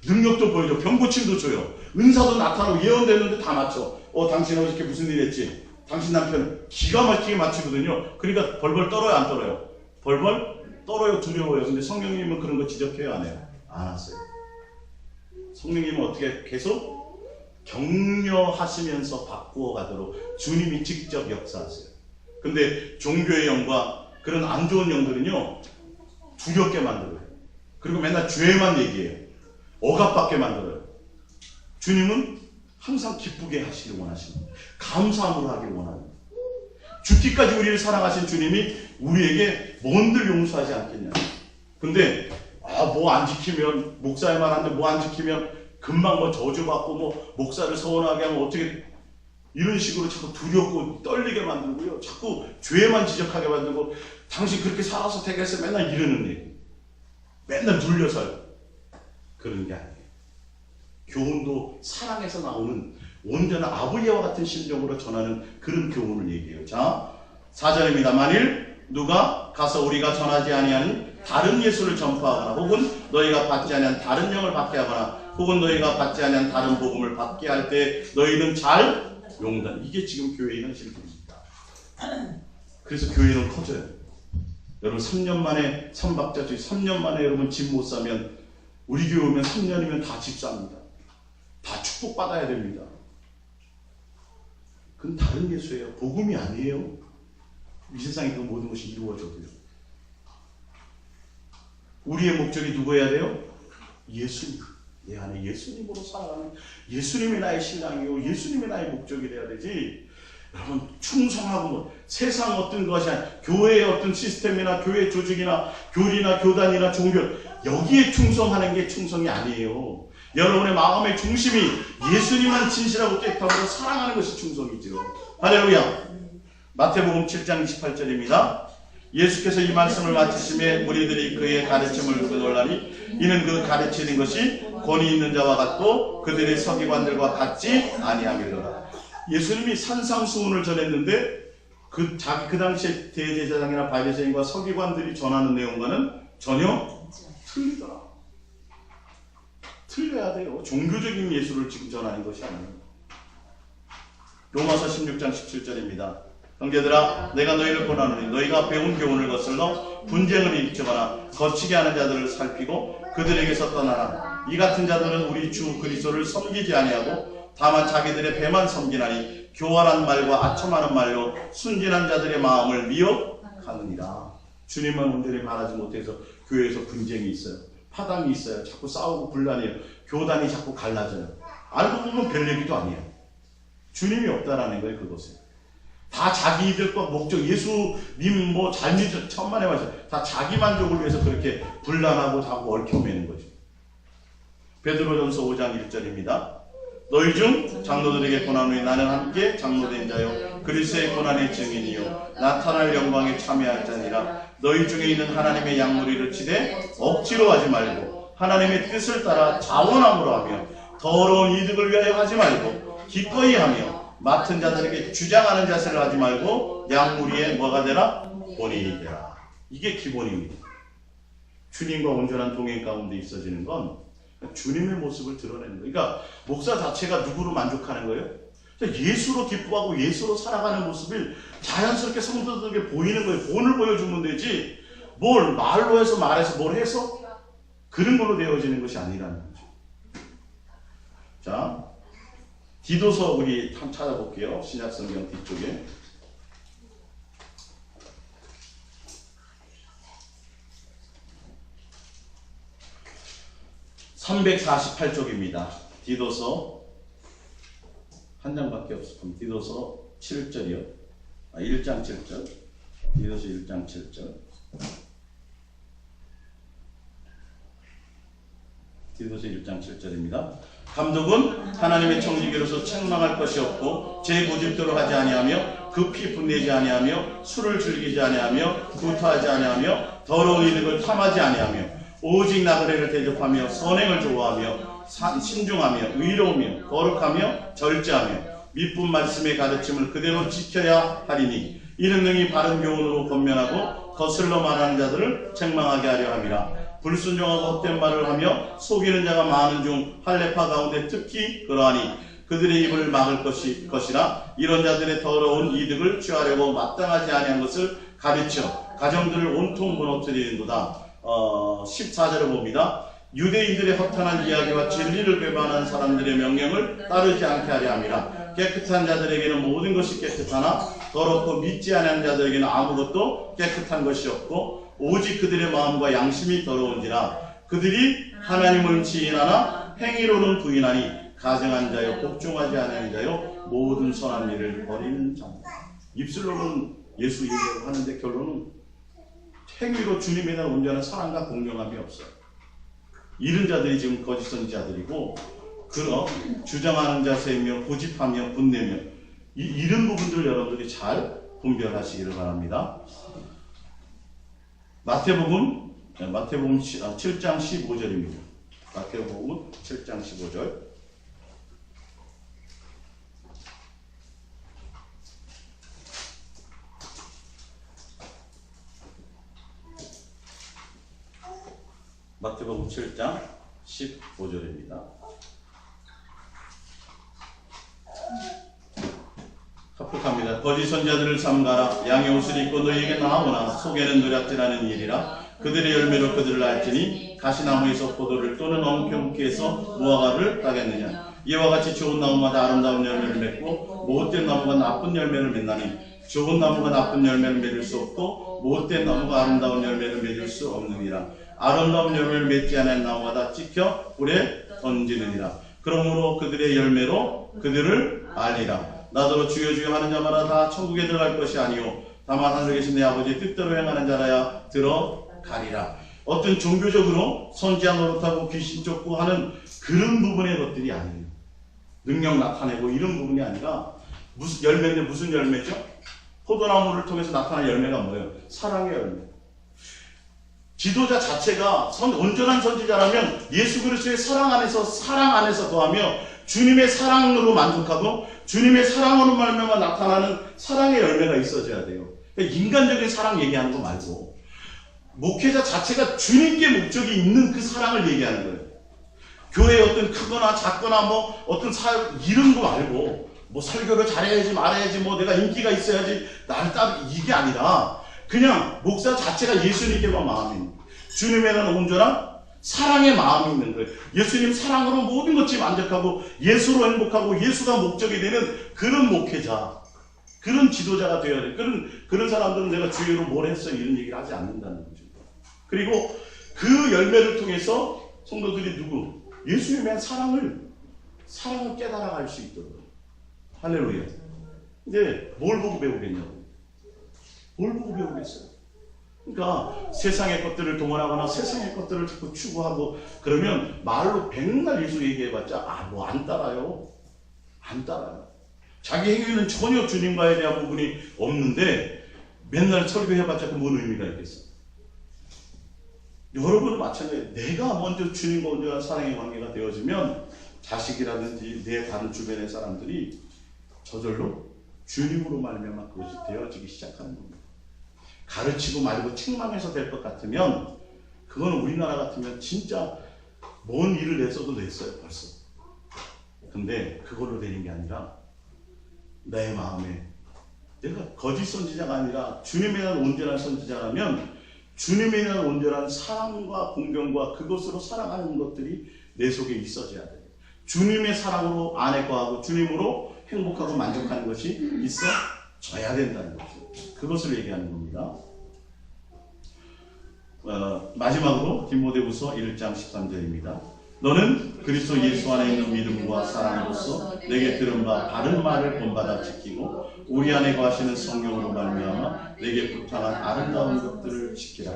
능력도 보여줘. 병고침도 줘요. 은사도 나타나고 예언되는데 다 맞춰. 당신 어저께 무슨 일 했지? 당신 남편 기가 막히게 맞추거든요. 그러니까 벌벌 떨어요, 안 떨어요? 벌벌 떨어요, 두려워요. 근데 성령님은 그런 거 지적해요, 안 해요? 안 하세요. 성령님은 어떻게 계속 격려하시면서 바꾸어 가도록 주님이 직접 역사하세요. 근데 종교의 영과 그런 안 좋은 영들은요, 두렵게 만들어요. 그리고 맨날 죄만 얘기해요. 억압받게 만들어요. 주님은 항상 기쁘게 하시길 원하십니다. 감사함으로 하길 원합니다. 죽기까지 우리를 사랑하신 주님이 우리에게 뭔들 용서하지 않겠냐. 근데 뭐 안 지키면 목사의 말 하는데 뭐 안 지키면 금방 뭐 저주받고 뭐 목사를 서운하게 하면 어떻게 이런 식으로 자꾸 두렵고 떨리게 만들고요. 자꾸 죄만 지적하게 만들고 당신 그렇게 살아서 되겠어 맨날 이러는 얘기. 맨날 눌려서요. 그런 게 아니에요. 교훈도 사랑에서 나오는 온전한 아버지와 같은 심정으로 전하는 그런 교훈을 얘기해요. 자, 4절입니다. 만일 누가 가서 우리가 전하지 아니하는 다른 예수를 전파하거나 혹은 너희가 받지 아니한 다른 영을 받게 하거나 혹은 너희가 받지 아니한 다른 복음을 받게 할 때 너희는 잘 용단. 이게 지금 교회의 현실입니다. 그래서 교회는 커져요. 여러분 3년 만에 3박자 중에 3년 만에 여러분 집 못 사면 우리 교회 오면 3년이면 다 집 삽니다. 다 축복받아야 됩니다. 그건 다른 예수예요. 복음이 아니에요. 이 세상에 그 모든 것이 이루어져도요. 우리의 목적이 누구여야 돼요? 예수님. 내 안에 예수님으로 살아가는, 예수님이 나의 신앙이요, 예수님이 나의 목적이 돼야 되지. 여러분 충성하고 뭐 세상 어떤 것이 아니라 교회의 어떤 시스템이나 교회 조직이나 교리나 교단이나 종교, 여기에 충성하는 게 충성이 아니에요. 여러분의 마음의 중심이 예수님만 진실하고 깨끗함으로 사랑하는 것이 충성이죠. 할렐루야. 마태복음 7장 28절입니다. 예수께서 이 말씀을 마치심에 무리들이 그의 가르침을 듣고 놀라니 이는 그 가르치는 것이 권위 있는 자와 같고 그들의 서기관들과 같지 아니하밀로라. 예수님이 산상수훈을 전했는데 그 당시에 대제사장이나 바리새인과 서기관들이 전하는 내용과는 전혀 틀리더라. 틀려야 돼요. 종교적인 예수를 지금 전하는 것이 아니에요. 로마서 16장 17절입니다. 형제들아 내가 너희를 권하노니 너희가 배운 교훈을 거슬러 분쟁을 일으키거나 거치게 하는 자들을 살피고 그들에게서 떠나라. 이 같은 자들은 우리 주 그리스도를 섬기지 아니하고 다만 자기들의 배만 섬기나니 교활한 말과 아첨하는 말로 순진한 자들의 마음을 미혹하느니라. 주님만 온전히 말하지 못해서 교회에서 분쟁이 있어요. 파당이 있어요. 자꾸 싸우고 분란해요. 교단이 자꾸 갈라져요. 알고 보면 별 얘기도 아니에요. 주님이 없다라는 거예요. 그것에 다 자기 이득과 목적, 예수님 뭐 잘 믿어 천만에 말씀 다 자기 만족을 위해서 그렇게 분란하고 자꾸 얽혀매는 거죠. 베드로전서 5장 1절입니다. 너희 중 장로들에게 권하노니 나는 함께 장로된 자요 그리스도의 고난의 증인이요 나타날 영광에 참여할 자니라. 너희 중에 있는 하나님의 양무리를 치되 억지로 하지 말고 하나님의 뜻을 따라 자원함으로 하며 더러운 이득을 위하여 하지 말고 기꺼이 하며 맡은 자들에게 주장하는 자세를 하지 말고 양무리에 뭐가 되라? 본인이 되라. 이게 기본입니다. 주님과 온전한 동행 가운데 있어지는 건 주님의 모습을 드러내는 거예요. 그러니까 목사 자체가 누구로 만족하는 거예요? 예수로 기뻐하고 예수로 살아가는 모습을 자연스럽게 성도들에게 보이는 거예요. 본을 보여주면 되지 뭘 말로 해서 말해서 뭘 해서 그런 걸로 되어지는 것이 아니라는 거죠. 자, 디도서 우리 한번 찾아볼게요. 신약성경 뒤쪽에. (348쪽입니다) 디도서 한 장밖에 없을 겁니다. 디도서 7절이요. 1장 7절. 디도서 1장 7절. 디도서 1장 7절입니다. 감독은 하나님의 청지기로서 책망할 것이 없고 제 고집대로 하지 아니하며 급히 분내지 아니하며 술을 즐기지 아니하며 구타하지 아니하며 더러운 이득을 탐하지 아니하며 오직 나그네를 대접하며 선행을 좋아하며 신중하며 의로우며 거룩하며 절제하며 미쁜 말씀의 가르침을 그대로 지켜야 하리니 이는 능히 바른 교훈으로 권면하고 거슬러 말하는 자들을 책망하게 하려 함이라. 불순종하고 헛된 말을 하며 속이는 자가 많은 중 할례파 가운데 특히 그러하니 그들의 입을 막을 것이라. 이런 자들의 더러운 이득을 취하려고 마땅하지 아니한 것을 가르쳐 가정들을 온통 무너뜨리는도다. 14절을 봅니다. 유대인들의 허탄한 이야기와 진리를 배반한 사람들의 명령을 따르지 않게 하려 함이라. 깨끗한 자들에게는 모든 것이 깨끗하나 더럽고 믿지 않은 자들에게는 아무것도 깨끗한 것이 없고 오직 그들의 마음과 양심이 더러운지라. 그들이 하나님을 지인하나 행위로는 부인하니 가증한 자요 복종하지 않는 자요 모든 선한 일을 버리는 자입니다. 입술로는 예수 얘기를 하는데 결론은 행위로 주님에 대한 온전한 사랑과 공경함이 없어요. 이런 자들이 지금 거짓 선지자들이고 그런 주장하는 자세이며 고집하며 분내며 이런 부분들을 여러분들이 잘 분별하시기를 바랍니다. 마태복음 7장 15절입니다. 마태복음 7장 15절. 마태복음 7장 15절입니다. 합독합니다. 거짓 선지자들을 삼가라. 양의 옷을 입고 너희에게 나오나 속에는 노략질하는 일이라. 그들의 열매로 그들을 알지니 가시나무에서 포도를 또는 엉겅퀴에서 무화과를 따겠느냐. 이와 같이 좋은 나무마다 아름다운 열매를 맺고 못된 나무가 나쁜 열매를 맺나니 좋은 나무가 나쁜 열매를 맺을 수 없고 못된 나무가 아름다운 열매를 맺을 수 없느니라. 아름다운 열매를 맺지 않은 나무가 다 찍혀 불에 던지느니라. 그러므로 그들의 열매로 그들을 알리라. 나더러 주여 주여 하는 자마다 다 천국에 들어갈 것이 아니요 다만 하늘에 계신 내 아버지의 뜻대로 행하는 자라야 들어가리라. 어떤 종교적으로 선지자 노릇하고 귀신 쫓고 하는 그런 부분의 것들이 아니에요. 능력 나타내고 이런 부분이 아니라 무슨 열매인데 무슨 열매죠? 포도나무를 통해서 나타난 열매가 뭐예요? 사랑의 열매. 지도자 자체가 온전한 선지자라면 예수 그리스도의 사랑 안에서 거하며 주님의 사랑으로 만족하고 주님의 사랑으로 말미암아 나타나는 사랑의 열매가 있어져야 돼요. 그러니까 인간적인 사랑 얘기하는 거 말고 목회자 자체가 주님께 목적이 있는 그 사랑을 얘기하는 거예요. 교회에 어떤 크거나 작거나 뭐 어떤 이런 거 말고 뭐 설교를 잘해야지 말아야지 뭐 내가 인기가 있어야지 나를 따르 이게 아니라 그냥 목사 자체가 예수님께만 마음이 있는 거예요. 주님에 대한 온전한 사랑의 마음이 있는 거예요. 예수님 사랑으로 모든 것이 만족하고 예수로 행복하고 예수가 목적이 되는 그런 목회자, 그런 지도자가 되어야 돼. 그런 사람들은 내가 주위로 뭘 했어 이런 얘기를 하지 않는다는 거죠. 그리고 그 열매를 통해서 성도들이 예수님에 대한 사랑을 깨달아갈 수 있도록. 할렐루야. 이제 뭘 보고 배우겠냐고. 뭘 보고 배우겠어요? 그러니까 세상의 것들을 동원하거나 세상의 것들을 자꾸 추구하고 그러면 말로 백날 예수 얘기해봤자 뭐 안 따라요. 안 따라요. 자기 행위는 전혀 주님과에 대한 부분이 없는데 맨날 설교해봤자 뭔 의미가 있겠어? 여러분은 마찬가지예요. 내가 먼저 주님과 온전한 사랑의 관계가 되어지면 자식이라든지 내 다른 주변의 사람들이 저절로 주님으로 말미암아 그것이 되어지기 시작하는 겁니다. 가르치고 말고 책망해서 될 것 같으면 그건 우리나라 같으면 진짜 뭔 일을 냈어도 냈어요 벌써. 근데 그걸로 되는 게 아니라 내 마음에 내가 거짓 선지자가 아니라 주님에 대한 온전한 선지자라면 주님에 대한 온전한 사랑과 공경과 그것으로 사랑하는 것들이 내 속에 있어져야 돼요. 주님의 사랑으로 안에 거하고 주님으로 행복하고 만족하는 것이 있어져야 된다는 거죠. 그것을 얘기하는 겁니다. 마지막으로 디모데후서 1장 13절입니다. 너는 그리스도 예수 안에 있는 믿음과 사랑으로서 내게 들은 바 바른 말을 본받아 지키고 우리 안에 거하시는 성령으로 말미암아 내게 부탁한 아름다운 것들을 지키라.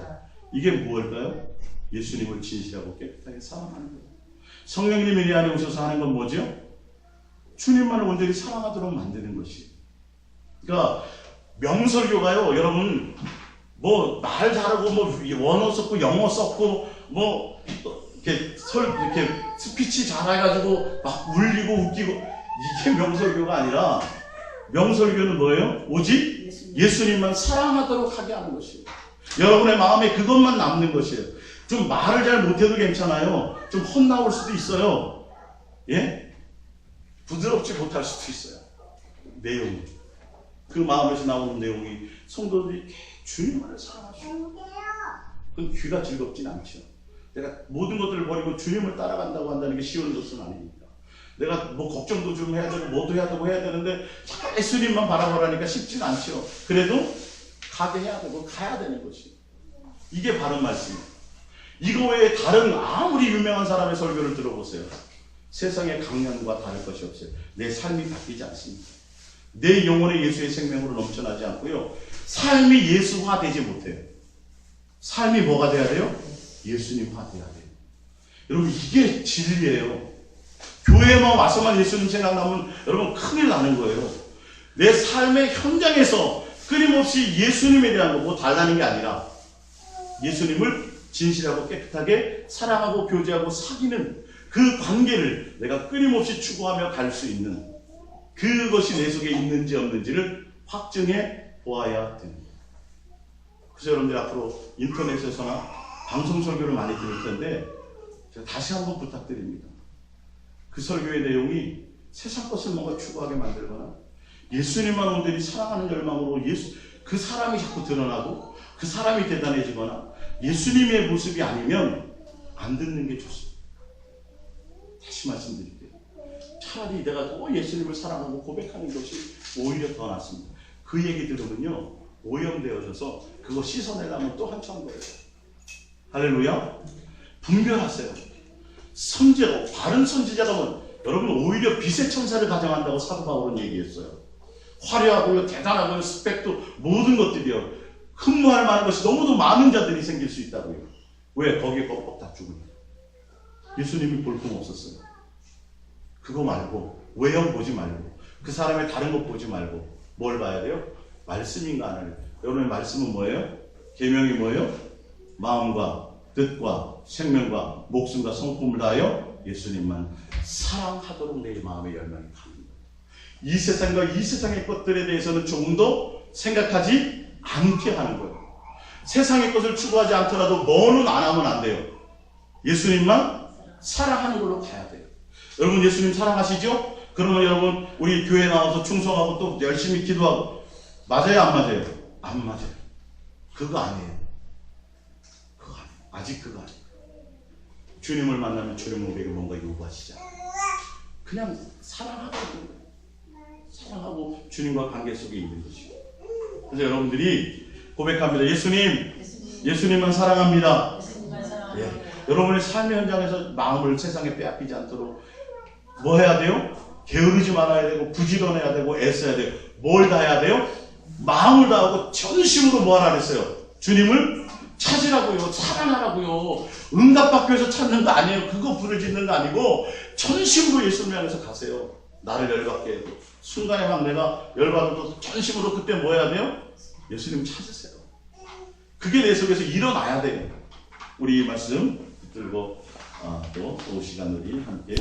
이게 무엇일까요? 예수님을 진실하고 깨끗하게 사랑하는 거예요. 성령님이 내 안에 오셔서 하는 건 뭐죠? 주님만을 온전히 사랑하도록 만드는 것이. 그러니까 명설교가요, 여러분 뭐 말 잘하고 뭐 원어 썼고 영어 썼고 뭐 이렇게 스피치 잘해가지고 막 울리고 웃기고 이게 명설교가 아니라 명설교는 뭐예요? 오직 예수님만 사랑하도록 하게 하는 것이에요. 여러분의 마음에 그것만 남는 것이에요. 좀 말을 잘 못해도 괜찮아요. 좀 혼나올 수도 있어요. 예? 부드럽지 못할 수도 있어요. 내용이. 그 마음에서 나오는 내용이 성도들이 주님만을 사랑하시고 그건 귀가 즐겁진 않죠. 내가 모든 것들을 버리고 주님을 따라간다고 한다는 게 쉬운 것은 아닙니다. 내가 뭐 걱정도 좀 해야 되고 뭐도 해야 되고 해야 되는데 자꾸 예수님만 바라보라니까 쉽진 않죠. 그래도 가게 해야 되고 가야 되는 것이. 이게 바른 말씀이에요. 이거 외에 다른 아무리 유명한 사람의 설교를 들어보세요. 세상의 강연과 다를 것이 없어요. 내 삶이 바뀌지 않습니다. 내 영혼의 예수의 생명으로 넘쳐나지 않고요. 삶이 예수화되지 못해요. 삶이 뭐가 돼야 돼요? 예수님화 돼야 돼요. 여러분 이게 진리예요. 교회에만 와서만 예수님 생각나면 여러분 큰일 나는 거예요. 내 삶의 현장에서 끊임없이 예수님에 대한 거 뭐 달라는 게 아니라 예수님을 진실하고 깨끗하게 사랑하고 교제하고 사귀는 그 관계를 내가 끊임없이 추구하며 갈 수 있는 그것이 내 속에 있는지 없는지를 확증해 보아야 됩니다. 그래서 여러분들 앞으로 인터넷에서나 방송 설교를 많이 들을 텐데 제가 다시 한번 부탁드립니다. 그 설교의 내용이 세상 것을 뭔가 추구하게 만들거나 예수님만 온전히 사랑하는 열망으로 그 사람이 자꾸 드러나고 그 사람이 대단해지거나 예수님의 모습이 아니면 안 듣는 게 좋습니다. 다시 말씀드릴게요. 차라리 내가 더 예수님을 사랑하고 고백하는 것이 오히려 더 낫습니다. 그 얘기 들으면요, 오염되어져서 그거 씻어내려면 또 한참 걸려요. 할렐루야. 분별하세요. 바른 선지자라면 여러분 오히려 빛의 천사를 가정한다고 사도 바울은 얘기했어요. 화려하고요, 대단하고요, 스펙도 모든 것들이요, 흠모할 만한 것이 너무도 많은 자들이 생길 수 있다고요. 왜? 거기에 뻑뻑 다 죽으니까. 예수님이 볼품 없었어요. 그거 말고 외형 보지 말고 그 사람의 다른 것 보지 말고 뭘 봐야 돼요? 말씀인가 안 할까? 여러분의 말씀은 뭐예요? 계명이 뭐예요? 마음과 뜻과 생명과 목숨과 성품을 다하여 예수님만 사랑하도록 내 마음의 열망이 갑니다. 이 세상과 이 세상의 것들에 대해서는 조금 더 생각하지 않게 하는 거예요. 세상의 것을 추구하지 않더라도 뭐는 안 하면 안 돼요. 예수님만 사랑하는 걸로 가야 돼요. 여러분 예수님 사랑하시죠? 그러면 여러분 우리 교회 나와서 충성하고 또 열심히 기도하고 맞아요? 안 맞아요? 안 맞아요. 그거 아니에요. 그거 아니에요. 아직 그거 아니에요. 주님을 만나면 주님 우리에게 뭔가 요구하시잖아요. 그냥 사랑하고 주님과 관계 속에 있는 것이고. 그래서 여러분들이 고백합니다. 예수님만 사랑합니다. 예. 여러분의 삶의 현장에서 마음을 세상에 빼앗기지 않도록 뭐 해야 돼요? 게으르지 말아야 되고 부지런해야 되고 애써야 돼요. 뭘 다 해야 돼요? 마음을 다하고 전심으로 뭐 하라 그랬어요? 주님을 찾으라고요. 사랑하라고요. 응답받기 위해서 찾는 거 아니에요. 그거 불을 짓는 거 아니고 전심으로 예수님을 향해서 가세요. 나를 열받게 해도 순간에 막 내가 열받아도 전심으로 그때 뭐 해야 돼요? 예수님 찾으세요. 그게 내 속에서 일어나야 돼요. 우리 이 말씀 들고 또 시간 우리 함께